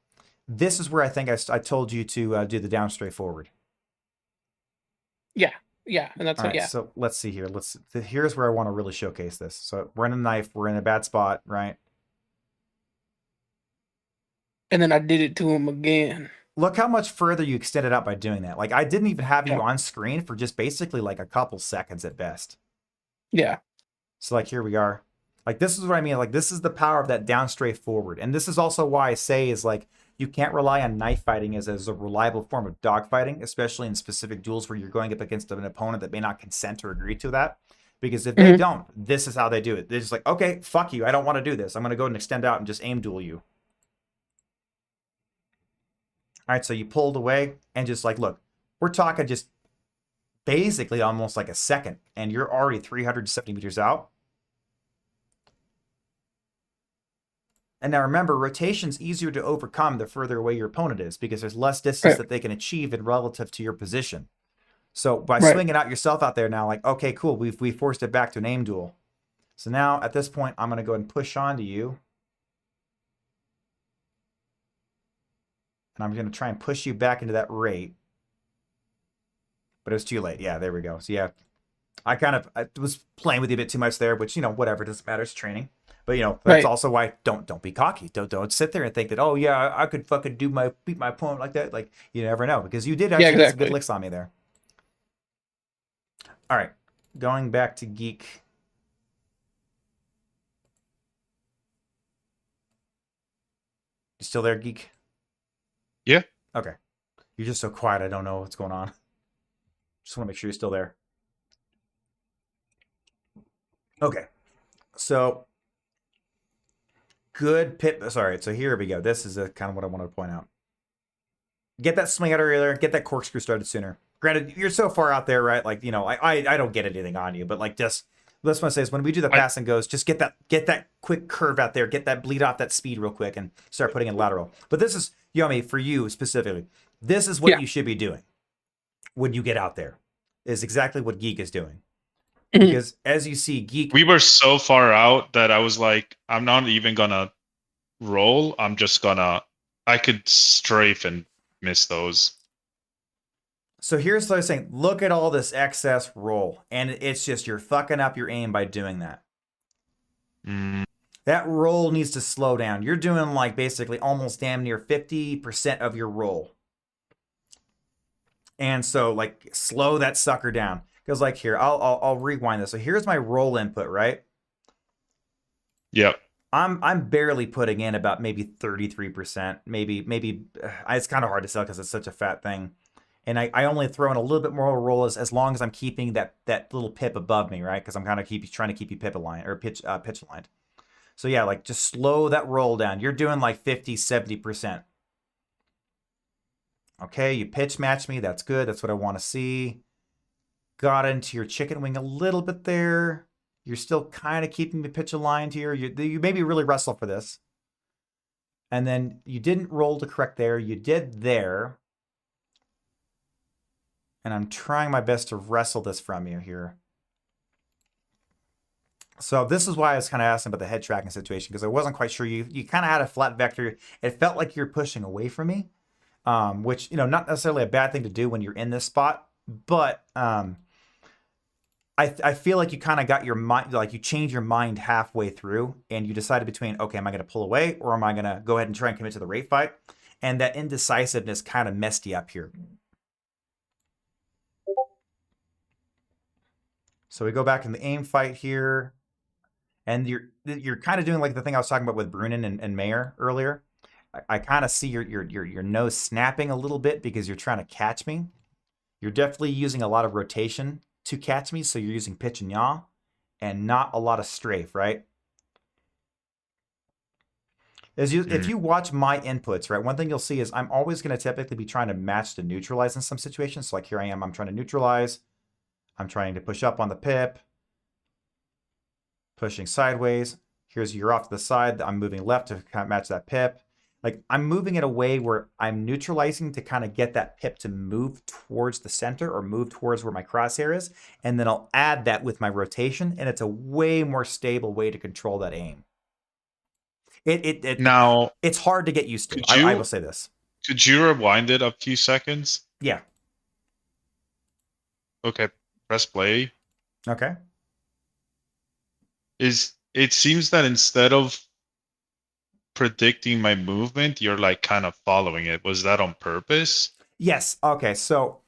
This is where I think I told you to do the down straight forward. Yeah, and that's All right, so let's see here. Here's where I want to really showcase this. So we're in a knife. We're in a bad spot, right? And then I did it to him again. Look how much further you extended out by doing that. Like I didn't even have you on screen for just basically like a couple seconds at best. Yeah. So like here we are. Like this is what I mean. Like this is the power of that down straight forward. And this is also why I say is like you can't rely on knife fighting as a reliable form of dogfighting, especially in specific duels where you're going up against an opponent that may not consent or agree to that. Because if they don't, this is how they do it. They're just like, okay, fuck you. I don't want to do this. I'm going to go and extend out and just aim duel you. All right, so you pulled away and just like, look, we're talking just basically almost like a second, and you're already 370 meters out. And now remember, rotation's easier to overcome the further away your opponent is because there's less distance that they can achieve in relative to your position. So by swinging out yourself out there now, like, okay, cool, we forced it back to an aim duel. So now at this point, I'm going to go ahead and push onto you. And I'm going to try and push you back into that rate. But it was too late. Yeah, there we go. So yeah, I was playing with you a bit too much there, which, whatever, doesn't matter, it's training. But that's also why don't be cocky. Don't sit there and think that, oh yeah, I could fucking beat my opponent like that. Like you never know, because you did actually get some good licks on me there. All right, going back to Geek. You still there, Geek? Yeah. Okay. You're just so quiet. I don't know what's going on. Just want to make sure you're still there. Okay. So good pit. Sorry. So here we go. This is kind of what I wanted to point out. Get that swing out earlier. Get that corkscrew started sooner. Granted, you're so far out there, right? Like, I don't get anything on you, but like just that's what I say is when we do the pass and goes, just get that quick curve out there, get that bleed off that speed real quick and start putting in lateral. But this is, Yomii, for you specifically, this is what you should be doing when you get out there, is exactly what Geek is doing. Because as you see, Geek... We were so far out that I was like, I'm not even going to roll. I'm just going to... I could strafe and miss those. So here's what I was saying. Look at all this excess roll. And it's just you're fucking up your aim by doing that. That roll needs to slow down. You're doing like basically almost damn near 50% of your roll. And so like slow that sucker down. Because like here, I'll rewind this. So here's my roll input, right? Yep. I'm barely putting in about maybe 33%. Maybe it's kind of hard to sell because it's such a fat thing. And I only throw in a little bit more roll as long as I'm keeping that little pip above me, right? Because I'm kind of trying to keep you pip aligned or pitch aligned. So yeah, like just slow that roll down. You're doing like 50, 70%. Okay, you pitch match me. That's good. That's what I want to see. Got into your chicken wing a little bit there. You're still kind of keeping the pitch aligned here. You maybe really wrestle for this. And then you didn't roll to correct there. You did there. And I'm trying my best to wrestle this from you here. So this is why I was kind of asking about the head tracking situation, because I wasn't quite sure. You kind of had a flat vector. It felt like you're pushing away from me, which, not necessarily a bad thing to do when you're in this spot. But I feel like you kind of got your mind, like you changed your mind halfway through and you decided between, okay, am I going to pull away or am I going to go ahead and try and commit to the rate fight? And that indecisiveness kind of messed you up here. So we go back in the aim fight here. And you're kind of doing like the thing I was talking about with Brunin and Mayer earlier. I kind of see your nose snapping a little bit because you're trying to catch me. You're definitely using a lot of rotation to catch me, so you're using pitch and yaw, and not a lot of strafe, right? If you watch my inputs, right, one thing you'll see is I'm always going to typically be trying to match to neutralize in some situations. So like here I am, I'm trying to neutralize. I'm trying to push up on the pip. Pushing sideways. Here's you're off to the side. I'm moving left to kind of match that pip. Like I'm moving it away where I'm neutralizing to kind of get that pip to move towards the center or move towards where my crosshair is. And then I'll add that with my rotation. And it's a way more stable way to control that aim. Now, it's hard to get used to. I will say this. Could you rewind it a few seconds? Yeah. Okay. Press play. Okay. It seems that instead of predicting my movement, you're like kind of following it. Was that on purpose? Yes. Okay. So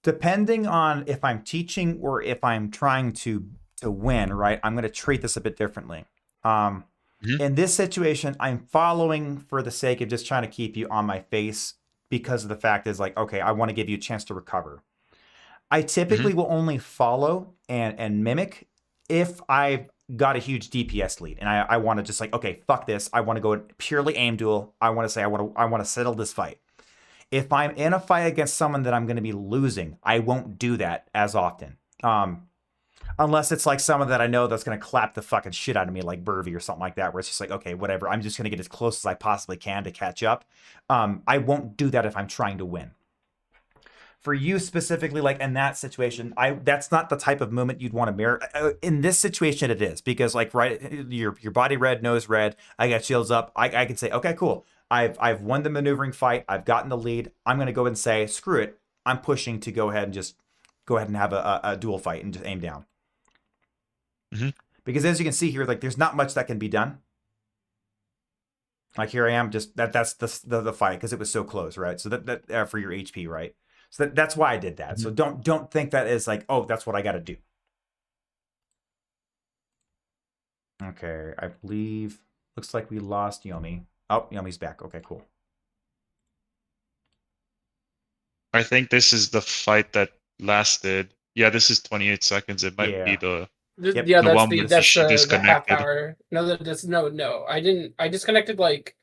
depending on if I'm teaching or if I'm trying to win, right, I'm going to treat this a bit differently. In this situation, I'm following for the sake of just trying to keep you on my face because of the fact is like, okay, I want to give you a chance to recover. I typically will only follow and mimic if I've got a huge DPS lead and I want to just like, okay, fuck this. I want to go purely aim duel. I want to say I want to settle this fight. If I'm in a fight against someone that I'm going to be losing, I won't do that as often. Unless it's like someone that I know that's going to clap the fucking shit out of me like Burvey or something like that, where it's just like, okay, whatever. I'm just going to get as close as I possibly can to catch up. I won't do that if I'm trying to win. For you specifically, like in that situation, that's not the type of movement you'd want to mirror. In this situation, it is because like right, your body red, nose red. I got shields up. I can say, okay, cool. I've won the maneuvering fight. I've gotten the lead. I'm gonna go ahead and say, screw it. I'm pushing to go ahead and have a dual fight and just aim down. Because as you can see here, like there's not much that can be done. Like here I am, just that's the fight because it was so close, right? So that for your HP, right? So that's why I did that. So don't think that is like, oh, that's what I got to do. Okay, I believe looks like we lost Yomii. Oh, Yomii's back. Okay, cool. I think this is the fight that lasted. Yeah, this is 28 seconds. It might be the Yep. Yeah, the that's one the with that's the half disconnected. hour. No. I didn't. I disconnected like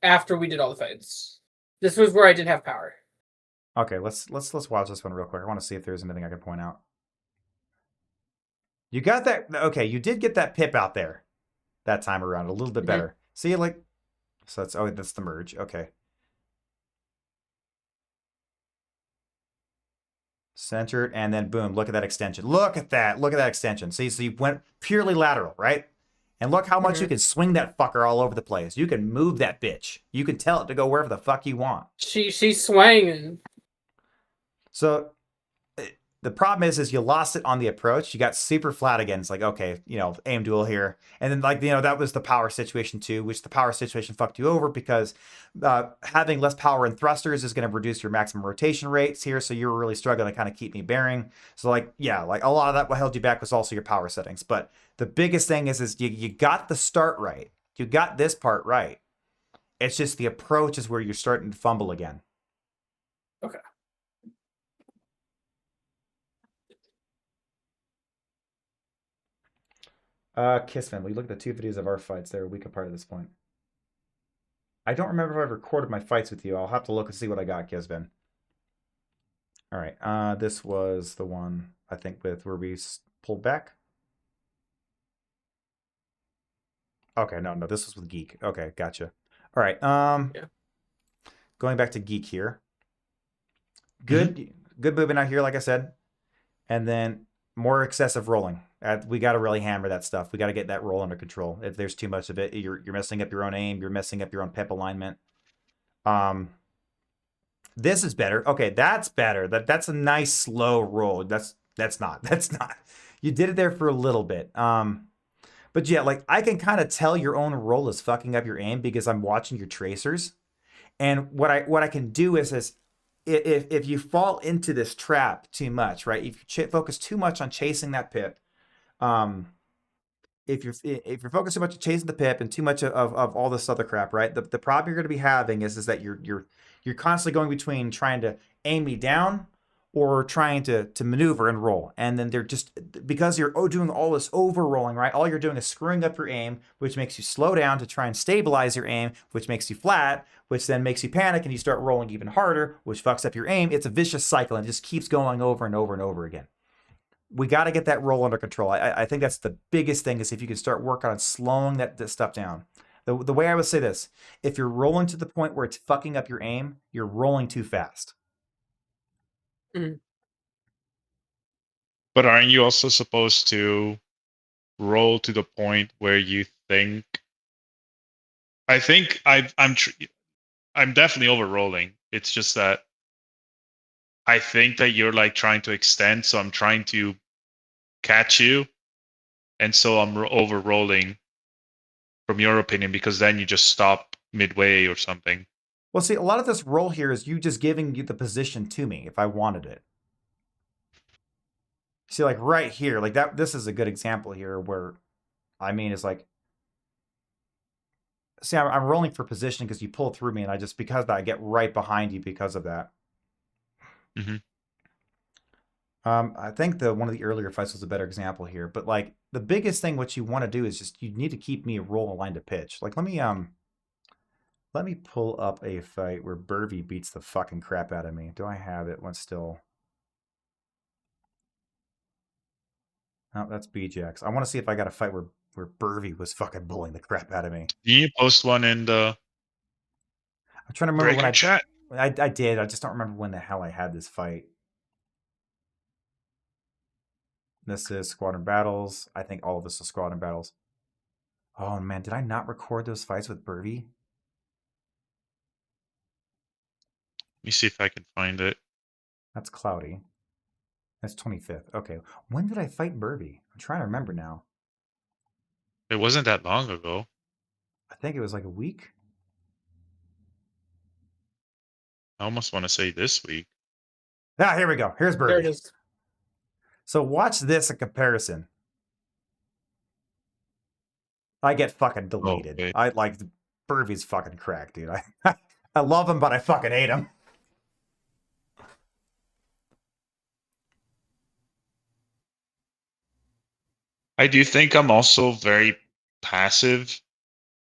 after we did all the fights. This was where I did have power. Okay, let's watch this one real quick. I want to see if there's anything I can point out. You got that? Okay, you did get that pip out there that time around a little bit better. See, like, so that's the merge. Okay. Centered, and then boom, look at that extension. Look at that extension. See, so you went purely lateral, right? And look how much you can swing that fucker all over the place. You can move that bitch. You can tell it to go wherever the fuck you want. She's swinging. So the problem is you lost it on the approach. You got super flat again. It's like, okay, aim duel here. And then like, that was the power situation too, which the power situation fucked you over because having less power in thrusters is going to reduce your maximum rotation rates here. So you were really struggling to kind of keep me bearing. So like, yeah, like a lot of that what held you back was also your power settings. But the biggest thing is you got the start right. You got this part right. It's just the approach is where you're starting to fumble again. Okay. Kissman, we looked at the 2 videos of our fights. They're a week apart at this point. I don't remember if I've recorded my fights with you. I'll have to look and see what I got, Kisman. All right. This was the one, I think, with where we pulled back. Okay, no, this was with Geek. Okay, gotcha. All right. Yeah. Going back to Geek here. Good movement out here, like I said. And then more excessive rolling. We got to really hammer that stuff. We got to get that roll under control. If there's too much of it, you're messing up your own aim. You're messing up your own pep alignment. This is better. Okay, that's better. That's a nice slow roll. That's not. You did it there for a little bit. But yeah, like I can kind of tell your own roll is fucking up your aim because I'm watching your tracers. And what I can do is if you fall into this trap too much, right? If you focus too much on chasing that pip, if you're focused too much on chasing the pip and too much of all this other crap, right? The problem you're going to be having is that you're constantly going between trying to aim me down or trying to maneuver and roll. And then they're just, because you're doing all this over rolling, right? All you're doing is screwing up your aim, which makes you slow down to try and stabilize your aim, which makes you flat, which then makes you panic and you start rolling even harder, which fucks up your aim. It's a vicious cycle and it just keeps going over and over and over again. We got to get that roll under control. I think that's the biggest thing is if you can start working on slowing that stuff down. The way I would say this, if you're rolling to the point where it's fucking up your aim, you're rolling too fast. But aren't you also supposed to roll to the point where you think? I think I'm definitely over rolling. It's just that I think that you're like trying to extend, so I'm trying to catch you, and so I'm over rolling. From your opinion, because then you just stop midway or something. Well, see, a lot of this roll here is you just giving you the position to me if I wanted it. See, like right here, like that. This is a good example here where, I mean, it's like, see, I'm rolling for position because you pull through me, and because I get right behind you because of that. I think one of the earlier fights was a better example here, but like the biggest thing what you want to do is just you need to keep me roll aligned to pitch. Like let me pull up a fight where Burvey beats the fucking crap out of me. Do I have it? What's still? Oh, that's BJX. I want to see if I got a fight where Burvey was fucking bullying the crap out of me. You post one in the. I'm trying to remember when chat. I did. I just don't remember when the hell I had this fight. This is Squadron Battles. I think all of this is Squadron Battles. Oh man, did I not record those fights with Burvey? Let me see if I can find it. That's cloudy. That's 25th. Okay. When did I fight Burvey? I'm trying to remember now. It wasn't that long ago. I think it was like a week. I almost want to say this week. Ah, here we go. Here's Burvey. There it is. So watch this in comparison. I get fucking deleted. Okay. I like Burvey's fucking crack, dude. I love him, but I fucking hate him. I do think I'm also very passive,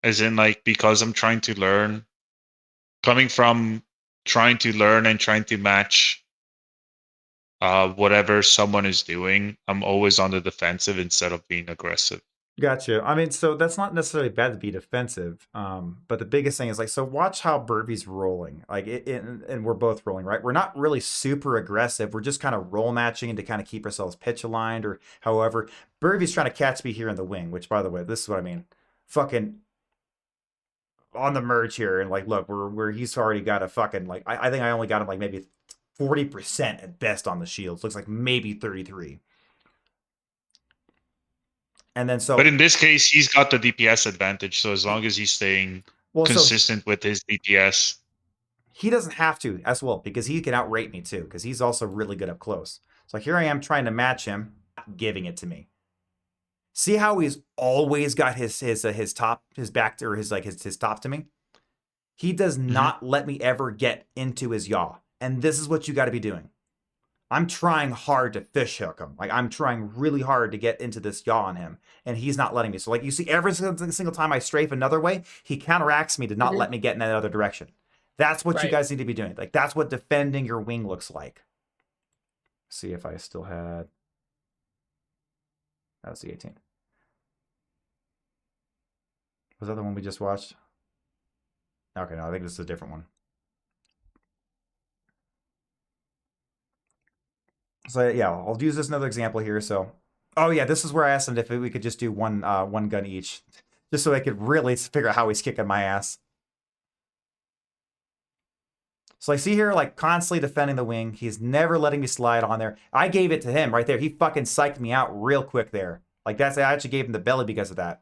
as in like because I'm trying to learn, coming from trying to learn and trying to match whatever someone is doing. I'm always on the defensive instead of being aggressive. Gotcha. I mean, so that's not necessarily bad to be defensive. But the biggest thing is like, so watch how Burvey's rolling. Like, and we're both rolling, right? We're not really super aggressive. We're just kind of roll matching to kind of keep ourselves pitch aligned or however. Burvey's trying to catch me here in the wing, which by the way, this is what I mean. Fucking on the merge here. And like, look, where he's already got a fucking, like, I think I only got him like maybe 40% at best on the shields. Looks like maybe 33. And then so, but in this case, he's got the DPS advantage. So as long as he's staying consistent with his DPS, he doesn't have to as well because he can outrate me too because he's also really good up close. So here I am trying to match him, giving it to me. See how he's always got his top, his back, or his top to me? He does not let me ever get into his yaw. And this is what you got to be doing. I'm trying hard to fish hook him. Like, I'm trying really hard to get into this yaw on him, and he's not letting me. So, like, you see, every single time I strafe another way, he counteracts me to not let me get in that other direction. That's what you guys need to be doing. Like, that's what defending your wing looks like. See if I still had... That was the 18th. Was that the one we just watched? Okay, no, I think this is a different one. So yeah, I'll use this another example here. So, oh yeah, this is where I asked him if we could just do one gun each, just so I could really figure out how he's kicking my ass. So I see here, like, constantly defending the wing. He's never letting me slide on there. I gave it to him right there. He fucking psyched me out real quick there. Like, I actually gave him the belly because of that.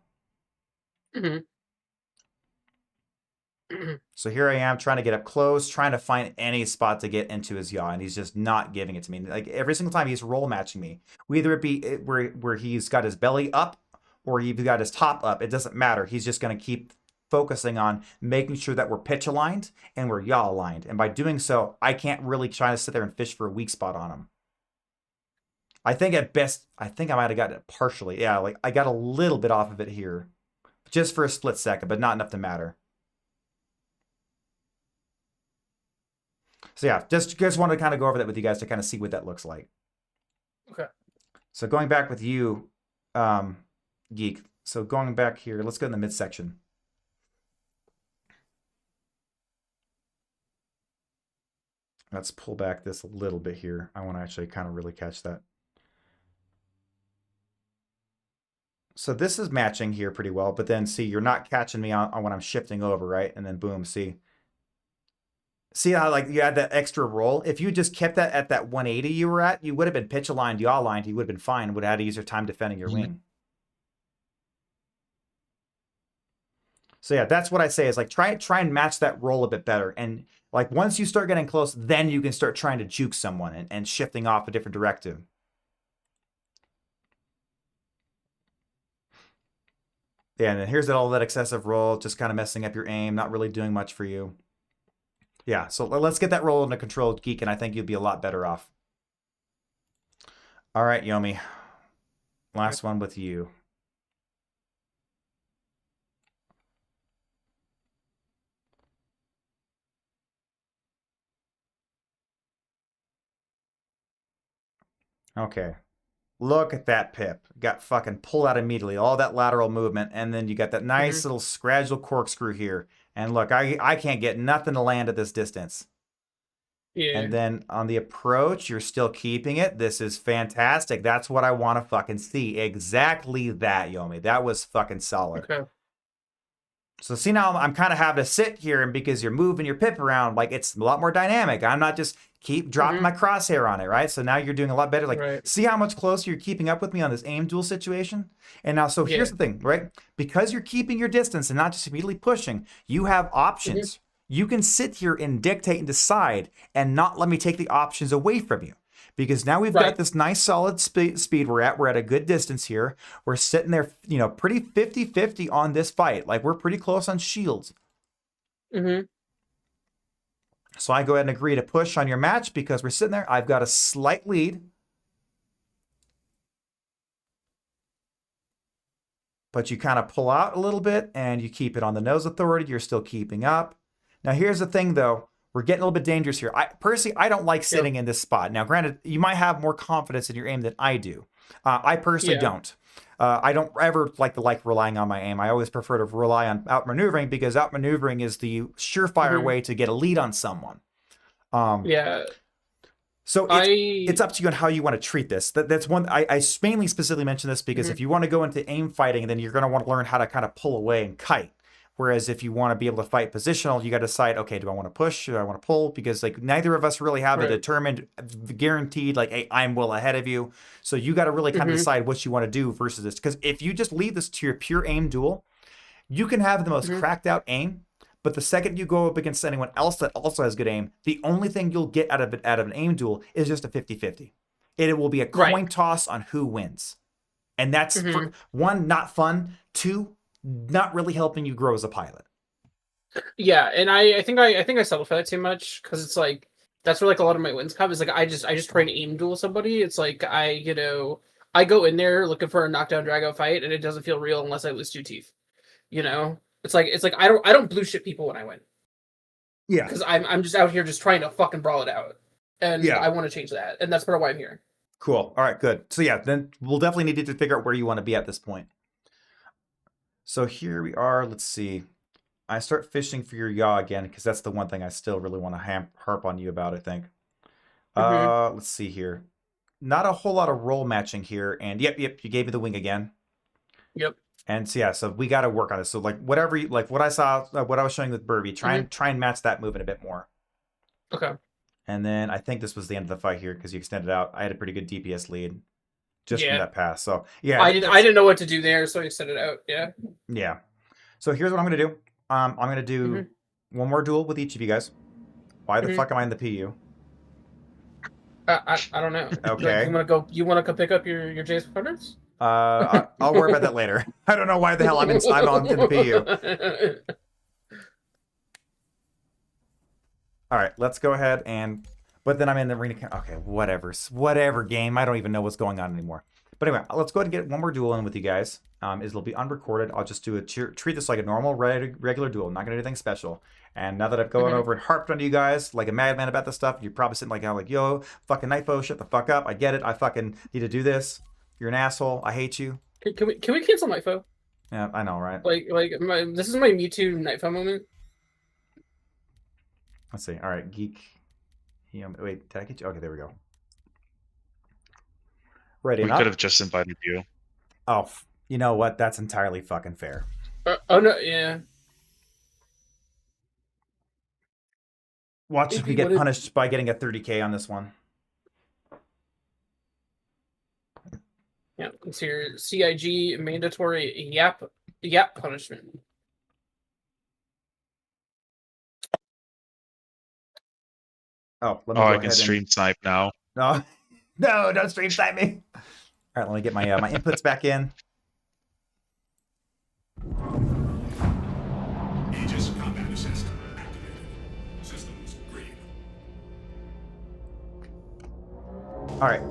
So here I am trying to get up close, trying to find any spot to get into his yaw, and he's just not giving it to me. Like, every single time he's roll matching me, whether it be where he's got his belly up or he's got his top up, it doesn't matter. He's just going to keep focusing on making sure that we're pitch aligned and we're yaw aligned. And by doing so, I can't really try to sit there and fish for a weak spot on him. I think at best, I think I might have gotten it partially. Yeah, like, I got a little bit off of it here, just for a split second, but not enough to matter. So yeah, just wanted to kind of go over that with you guys to kind of see what that looks like. Okay. So going back with you, Geek. So going back here, let's go in the midsection. Let's pull back this a little bit here. I want to actually kind of really catch that. So this is matching here pretty well, but then see, you're not catching me on when I'm shifting over, right? And then boom, see how, like, you had that extra roll? If you just kept that at that 180 you were at, you would have been pitch aligned, yaw aligned. You would have been fine. Would have had an easier time defending your wing. So yeah, that's what I say is, like, try and match that roll a bit better. And like, once you start getting close, then you can start trying to juke someone and shifting off a different directive. Yeah, and then here's all that excessive roll, just kind of messing up your aim, not really doing much for you. Yeah, so let's get that roll into control, Geek, and I think you'll be a lot better off. All right, Yomii. Last one with you. Okay. Look at that pip. Got fucking pulled out immediately. All that lateral movement, and then you got that nice little gradual corkscrew here. And look, I can't get nothing to land at this distance. Yeah. And then on the approach, you're still keeping it. This is fantastic. That's what I want to fucking see. Exactly that, Yomii. That was fucking solid. Okay. So see, now I'm kind of having to sit here, and because you're moving your pip around, like, it's a lot more dynamic. I'm not just keep dropping my crosshair on it, right? So now you're doing a lot better. Like, see how much closer you're keeping up with me on this aim duel situation? And now, so here's the thing, right? Because you're keeping your distance and not just immediately pushing, you have options. You can sit here and dictate and decide and not let me take the options away from you. Because now we've got this nice solid speed we're at. We're at a good distance here. We're sitting there, you know, pretty 50-50 on this fight. Like, we're pretty close on shields. So I go ahead and agree to push on your match because we're sitting there. I've got a slight lead. But you kind of pull out a little bit and you keep it on the nose authority. You're still keeping up. Now, here's the thing, though. We're getting a little bit dangerous here. Personally, I don't like sitting in this spot. Now, granted, you might have more confidence in your aim than I do. I personally don't. I don't ever like relying on my aim. I always prefer to rely on outmaneuvering because outmaneuvering is the surefire way to get a lead on someone. So it's up to you on how you want to treat this. That's one. I mainly specifically mention this because if you want to go into aim fighting, then you're going to want to learn how to kind of pull away and kite. Whereas if you want to be able to fight positional, you got to decide, okay, do I want to push? Do I want to pull? Because, like, neither of us really have a determined, guaranteed, like, hey, I'm well ahead of you. So you got to really kind of decide what you want to do versus this. Because if you just leave this to your pure aim duel, you can have the most cracked out aim, but the second you go up against anyone else that also has good aim, the only thing you'll get out of an aim duel is just a 50-50. It will be a coin toss on who wins. And that's for, one, not fun. Two, not really helping you grow as a pilot. Yeah, and I think I settle for that too much because it's like that's where like a lot of my wins come. Is like I just try and aim duel somebody. It's like I go in there looking for a knockdown Drago fight, and it doesn't feel real unless I lose 2 teeth. It's like I don't blue shit people when I win. Yeah, because I'm just out here just trying to fucking brawl it out, and Yeah. I want to change that, and that's part of why I'm here. cool. All right, good. So yeah, then we'll definitely need to figure out where you want to be at this point. So here we are. Let's see. I start fishing for your yaw again because that's the one thing I still really want to harp on you about, I think. Let's see here. Not a whole lot of roll matching here, and yep, you gave me the wing again. Yep. And so yeah, so we got to work on it. So like whatever, like what I saw, what I was showing with Burby, try and match that movement a bit more. Okay. And then I think this was the end of the fight here because you extended out. I had a pretty good DPS lead just from that pass. So yeah, I didn't know what to do there, so I set it out. Yeah. Yeah. So here's what I'm gonna do. I'm gonna do one more duel with each of you guys. Why the fuck am I in the PU? I don't know. Okay. You wanna go pick up your Jace opponents? I'll worry about that later. I don't know why the hell I'm in the PU. All right, let's go ahead and. But then I'm in the arena. Okay, whatever game. I don't even know what's going on anymore. But anyway, let's go ahead and get one more duel in with you guys. It'll be unrecorded. I'll just do treat this like a normal regular duel. Not gonna do anything special. And now that I've gone over and harped on you guys like a madman about this stuff, you're probably sitting like, yo, fucking Nightfo, shut the fuck up. I get it. I fucking need to do this. You're an asshole. I hate you. Can we cancel Nightfo? Yeah, I know, right? This is my Mewtwo Nightfo moment. Let's see. All right, Geek. Wait, did I get you? Okay, there we go. Ready? We could have just invited you. Oh, you know what? That's entirely fucking fair. Oh no, yeah. Watch if we get punished by getting a 30k on this one. Yeah, it's your CIG mandatory yap punishment. Oh, let me I can stream snipe now. No, don't stream snipe me. All right, let me get my my inputs back in. Aegis combat assist activated. Systems green. All right,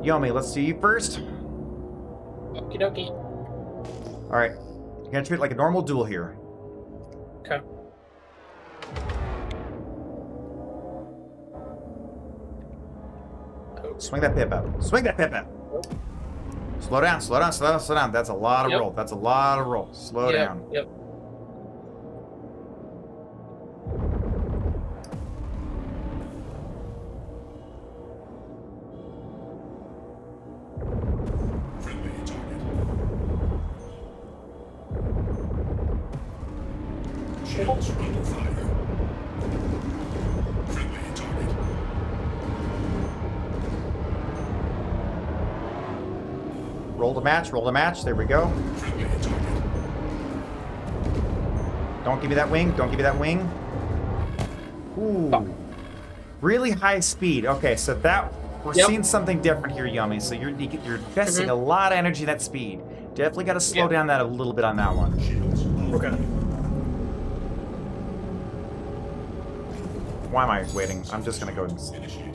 Yomii, let's see you first. Okie dokie. All right, you're gonna treat it like a normal duel here. Okay. Swing that pip out. Swing that pip out. Slow down, slow down, slow down, slow down. That's a lot of roll. That's a lot of roll. Slow down. Yep. Friendly target. Shields under fire. Friendly target. Roll the match, roll the match. There we go. Friendly target. Don't give me that wing. Don't give me that wing. Ooh. Really high speed. Okay, so that we're seeing something different here, Yomii. So you're investing a lot of energy in that speed. Definitely got to slow down that a little bit on that one. Shields. Okay. Why am I waiting? I'm just gonna go. Initiated.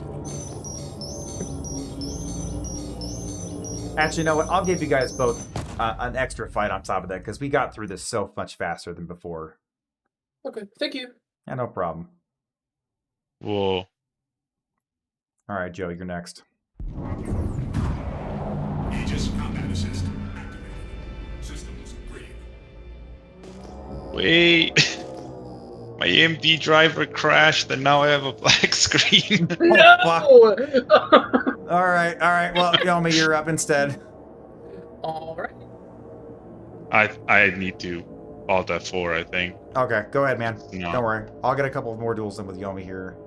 Actually, you know what? I'll give you guys both an extra fight on top of that because we got through this so much faster than before. Okay. Thank you. Yeah, no problem. Whoa. All right, Joe, you're next. Aegis combat assist activated. Systems green. Wait. My AMD driver crashed and now I have a black screen. No. All right. Well, Yomii, you're up instead. All right. I need to alt F4, I think. Okay, go ahead, man. No. Don't worry. I'll get a couple of more duels in with Yomii here,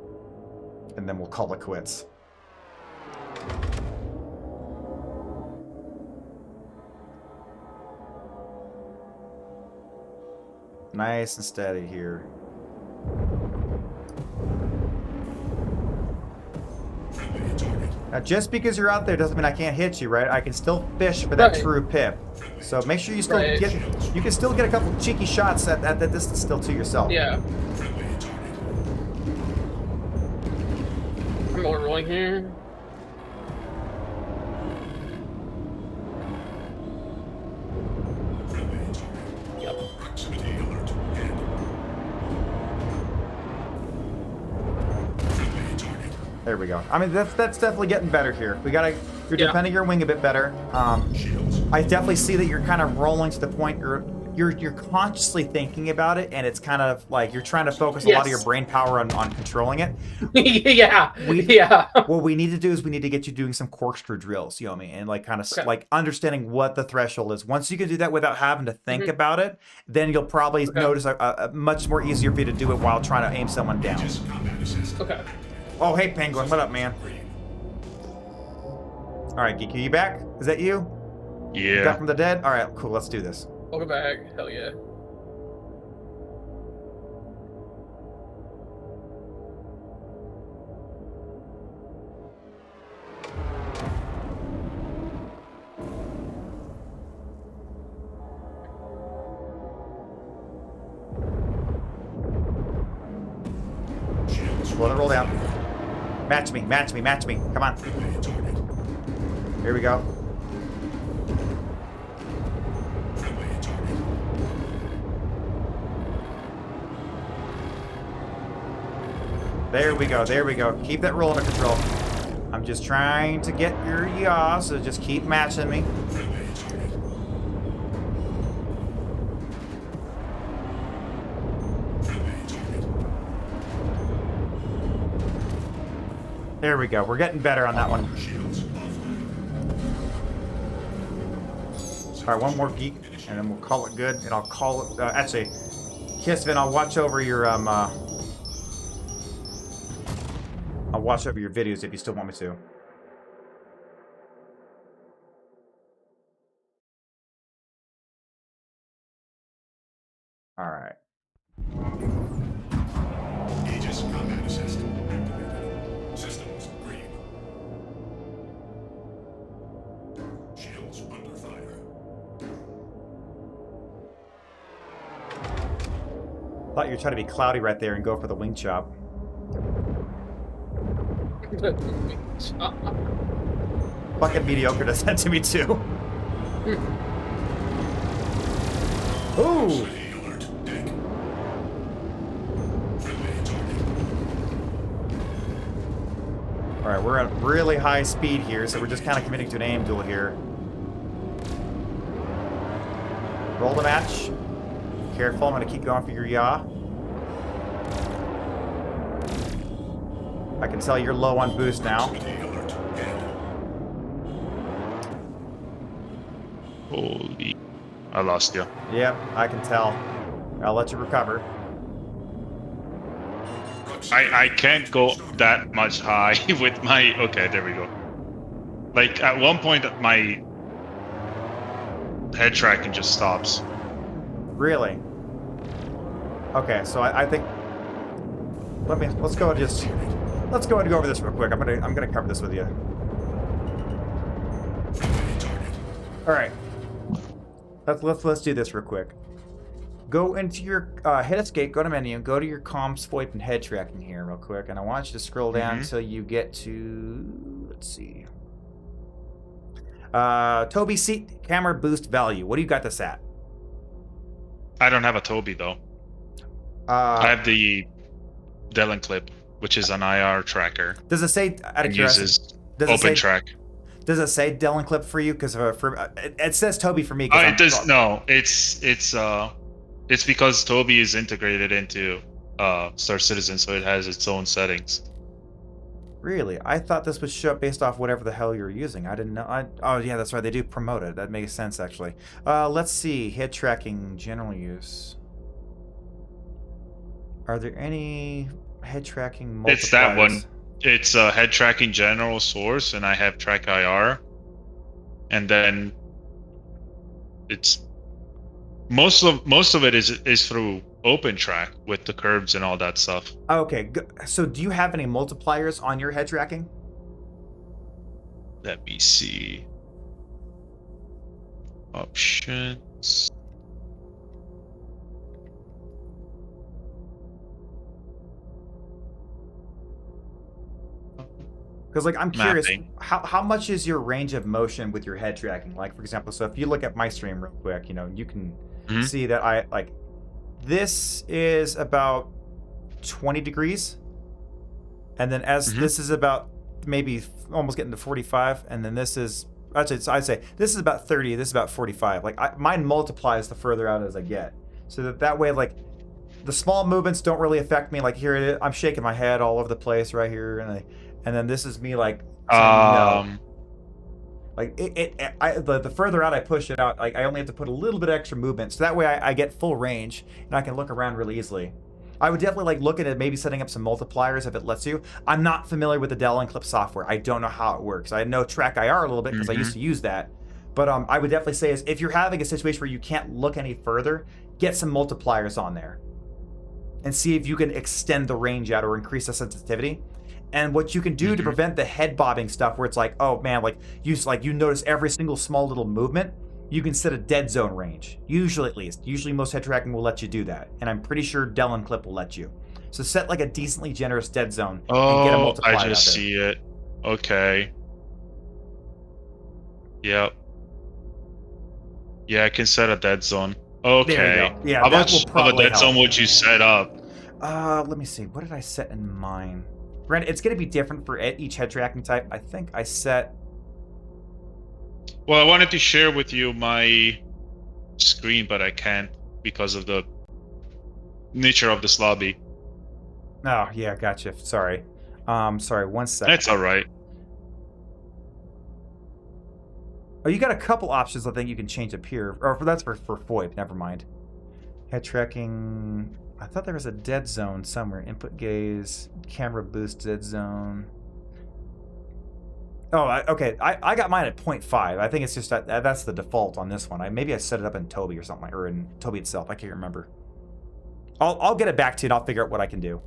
and then we'll call it quits. Nice and steady here. Friendly target. Now, just because you're out there doesn't mean I can't hit you, right? I can still fish for that Right. true pip. So make sure you still Right. get. You can still get a couple cheeky shots at that distance still to yourself. Yeah. Friendly target. I'm rolling here. Friendly target. Yep. Proximity alert. Hit. Friendly target. There we go. I mean, that's definitely getting better here. You're Yeah. defending your wing a bit better. Shields. I definitely see that you're kind of rolling to the point you're consciously thinking about it, and it's kind of like you're trying to focus a lot of your Yes. brain power on controlling it. Yeah. We- Yeah. What we need to do is we need to get you doing some corkscrew drills, Yomii, and like kind of Okay. like understanding what the threshold is. Once you can do that without having to think Mhm. about it, then you'll probably Okay. notice a much more easier for you to do it while trying to aim someone down. Aegis combat assist. Okay. Oh, hey, Penguin, what up, man? Green. All right, Geek, are you back? Is that you? You Yeah. got from the dead? All right, cool. Let's do this. Welcome back. Hell yeah. Shields. Let it roll down. Match me, match me, match me. Come on. Friendly target. Here we go. Friendly target. There we go, there we go. Keep that roll under control. I'm just trying to get your yaw, so just keep matching me. Friendly target. Friendly target. There we go. We're getting better on that one. Shields offline. All right, one more geek, and then we'll call it good. And I'll call it. Actually, Kisvin, I'll watch over your I'll watch over your videos if you still want me to. All right. Aegis combat assist. Systems green. Shields under fire. Thought you were trying to be cloudy right there and go for the wing chop. Fucking mediocre does that to me too. Ooh. Proximity alert. Deck. Friendly target. All right, we're at really high speed here, so we're just kind of committing to an aim duel here. Roll the match. Careful, I'm gonna keep going for your yaw. I can tell you're low on boost now. Proximity alert. Dead. Holy. I lost you. Yep, I can tell. I'll let you recover. I can't go that much high with my... Okay, there we go. Like, at one point, my head tracking just stops. Really? Okay, so I think let's go and go over this real quick. I'm gonna cover this with you. Friendly target. All right. Let's do this real quick. Go into your hit escape, go to menu, go to your comms, VoIP, and head tracking here real quick, and I want you to scroll down until you get to, let's see, Toby seat camera boost value. What do you got this at? I don't have a Toby, though. I have the Dellen clip, which is an IR tracker. Does it say out of And curiosity? uses Does it open say track. Does it say Dellen clip for you? Because it says Toby for me. Oh, it does. No, it's because Toby is integrated into Star Citizen, so it has its own settings. Really? I thought this would show up based off whatever the hell you're using. I didn't know. Oh, yeah, that's right. They do promote it. That makes sense, actually. Let's see. Head tracking, general use. Are there any head tracking multipliers? It's that one. It's head tracking general source, and I have track IR. And then it's most of it is through open track with the curbs and all that stuff. Okay. So do you have any multipliers on your head tracking? Let me see. Options. Because like I'm curious, Mapping. how much is your range of motion with your head tracking? Like for example, so if you look at my stream real quick, you know, you can Mhm. see that I like this is about 20 degrees, and then as Mhm. this is about maybe almost getting to 45, and then this is actually I'd say this is about 30, this is about 45. Like mine multiplies the further out as I get, so that way like the small movements don't really affect me. Like here it is, I'm shaking my head all over the place right here, and then this is me like saying no. Like the further out I push it out, like I only have to put a little bit extra movement, so that way I get full range and I can look around really easily. I would definitely like look at maybe setting up some multipliers if it lets you. I'm not familiar with the Dell and Clip software. I don't know how it works. I know Track IR a little bit because I used to use that. But I would definitely say is if you're having a situation where you can't look any further, get some multipliers on there and see if you can extend the range out or increase the sensitivity. And what you can do to prevent the head bobbing stuff where it's like, oh man, like you notice every single small little movement, you can set a dead zone range. Usually at least. Usually most head tracking will let you do that. And I'm pretty sure Dell and Clip will let you. So set like a decently generous dead zone and get a Oh, multiplier I out just there. see it. Okay. Yep. Yeah, I can set a dead zone. Okay. There you go. Yeah, How that will much of a probably dead zone help. would you set up? Let me see. What did I set in mine? Granted, it's going to be different for each head tracking type. I think I set... Well, I wanted to share with you my screen, but I can't because of the nature of this lobby. Oh, yeah, gotcha. Sorry. Sorry, 1 second. That's all right. Oh, you got a couple options I think you can change up here. Or that's for FOIP, never mind. Head tracking... I thought there was a dead zone somewhere. Input gaze, camera boost dead zone. Oh, okay. I got mine at 0.5. I think it's just that's the default on this one. Maybe I set it up in Toby or something, or in Toby itself. I can't remember. I'll get it back to you and I'll figure out what I can do.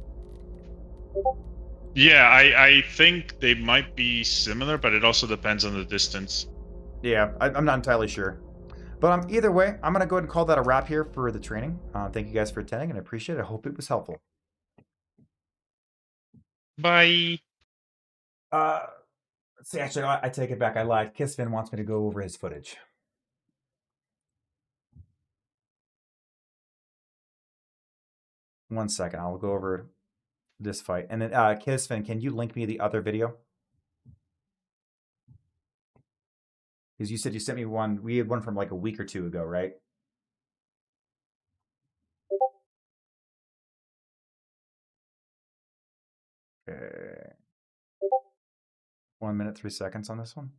Yeah, I think they might be similar, but it also depends on the distance. Yeah, I'm not entirely sure. But either way, I'm going to go ahead and call that a wrap here for the training. Thank you guys for attending, and I appreciate it. I hope it was helpful. Bye. See, actually, I take it back. I lied. Kissfin wants me to go over his footage. One second. I'll go over this fight. And then, Kissfin, can you link me the other video? Because you said you sent me one. We had one from like a week or two ago, right? Okay. 1 minute, 3 seconds on this one.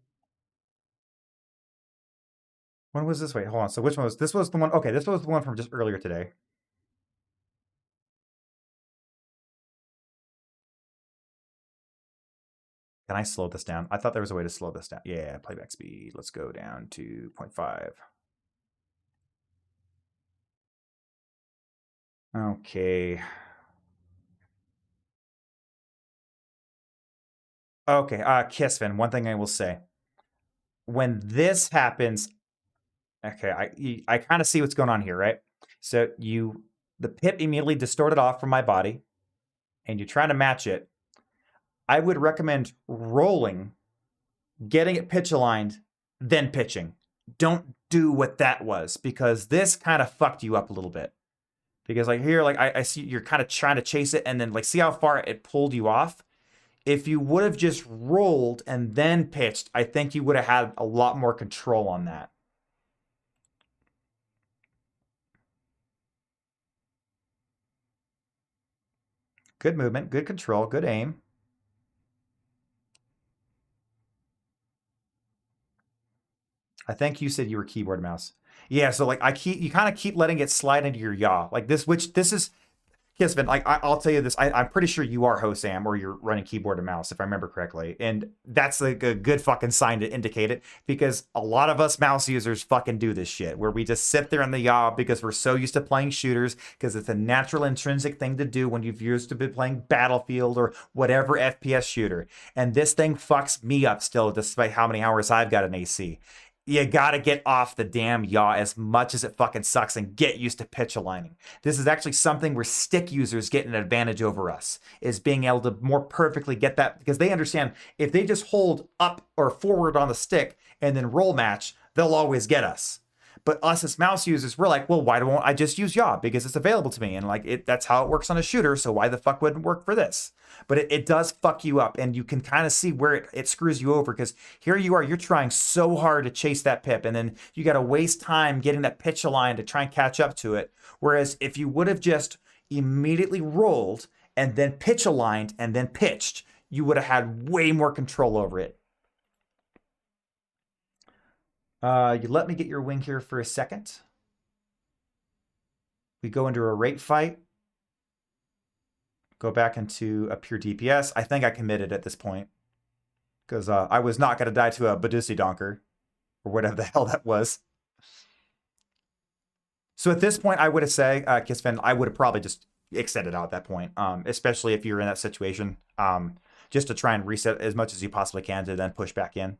When was this? Wait, hold on. So which one was this? Was the one? Okay, this was the one from just earlier today. Can I slow this down? I thought there was a way to slow this down. Yeah, playback speed. Let's go down to 0.5. Okay. Okay, Kissfin, one thing I will say. When this happens, okay, I kind of see what's going on here, right? So the pip immediately distorted off from my body, and you're trying to match it. I would recommend rolling, getting it pitch aligned, then pitching. Don't do what that was, because this kind of fucked you up a little bit. Because like here, like I see you're kind of trying to chase it, and then like see how far it pulled you off. If you would have just rolled and then pitched, I think you would have had a lot more control on that. Good movement, good control, good aim. I think you said you were keyboard mouse. Yeah, so like you kind of keep letting it slide into your yaw. Like this, which this is Kisvin, like I'll tell you this, I'm pretty sure you are Hosam or you're running keyboard and mouse if I remember correctly, and that's like a good fucking sign to indicate it because a lot of us mouse users fucking do this shit where we just sit there in the yaw because we're so used to playing shooters because it's a natural intrinsic thing to do when you've used to be playing Battlefield or whatever FPS shooter, and this thing fucks me up still despite how many hours I've got in AC. You gotta get off the damn yaw as much as it fucking sucks and get used to pitch aligning. This is actually something where stick users get an advantage over us, is being able to more perfectly get that, because they understand if they just hold up or forward on the stick and then roll match, they'll always get us. But us as mouse users, we're like, well, why don't I just use yaw? Because it's available to me. And like that's how it works on a shooter. So why the fuck wouldn't it work for this? But it does fuck you up. And you can kind of see where it screws you over. Because here you are, you're trying so hard to chase that pip. And then you got to waste time getting that pitch aligned to try and catch up to it. Whereas if you would have just immediately rolled and then pitch aligned and then pitched, you would have had way more control over it. You let me get your wing here for a second. We go into a rate fight. Go back into a pure DPS. I think I committed at this point. Because I was not going to die to a Badusi Donker. Or whatever the hell that was. So at this point, I would have said, Kisven, I would have probably just extended out at that point. Especially if you're in that situation. Just to try and reset as much as you possibly can to then push back in.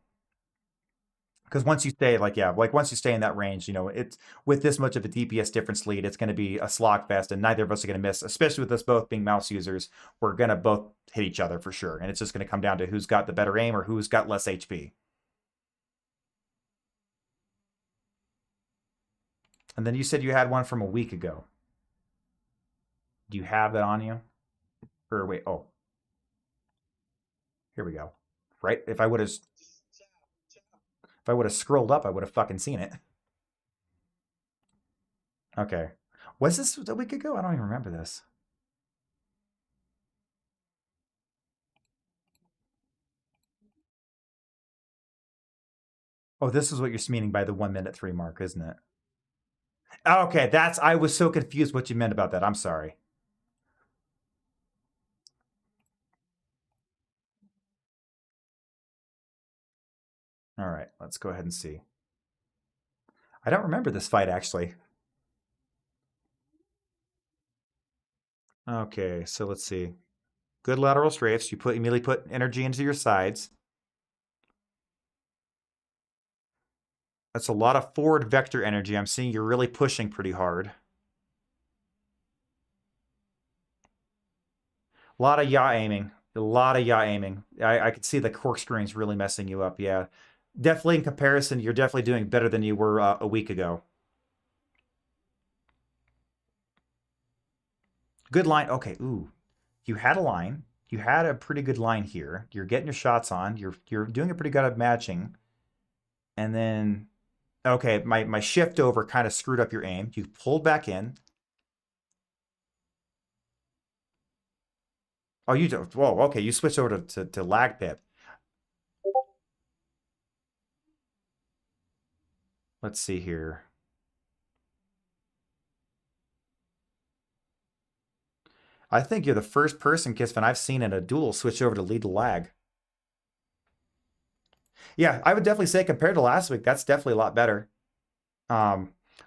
Because once you stay, once you stay in that range, it's with this much of a DPS difference lead, it's going to be a slogfest, and neither of us are going to miss, especially with us both being mouse users. We're going to both hit each other for sure, and it's just going to come down to who's got the better aim or who's got less HP. And then you said you had one from a week ago. Do you have that on you? Or wait, oh. Here we go. Right? If I would have scrolled up, I would have fucking seen it. Okay. Was this a week ago? I don't even remember this. Oh, this is what you're meaning by the 1 minute 3 mark, isn't it? Okay, I was so confused what you meant about that. I'm sorry. All right, let's go ahead and see. I don't remember this fight, actually. Okay, so let's see. Good lateral strafes. You immediately put energy into your sides. That's a lot of forward vector energy. I'm seeing you're really pushing pretty hard. A lot of yaw aiming. A lot of yaw aiming. I could see the corkscrewing's really messing you up, yeah. Definitely in comparison, you're definitely doing better than you were a week ago. Good line. Okay, ooh. You had a line. You had a pretty good line here. You're getting your shots on. You're doing a pretty good at matching. And then, okay, my shift over kind of screwed up your aim. You pulled back in. Oh, you don't. Whoa, okay, you switched over to lag pip. Let's see here. I think you're the first person, Kisven, I've seen in a duel switch over to lead to lag. Yeah, I would definitely say compared to last week, that's definitely a lot better.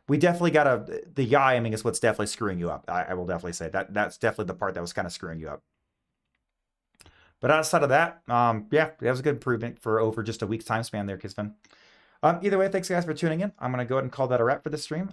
We definitely got the yaw aiming is what's definitely screwing you up. I will definitely say that's definitely the part that was kind of screwing you up. But outside of that, yeah, that was a good improvement for over just a week's time span there, Kisven. Either way, thanks guys for tuning in. I'm going to go ahead and call that a wrap for this stream.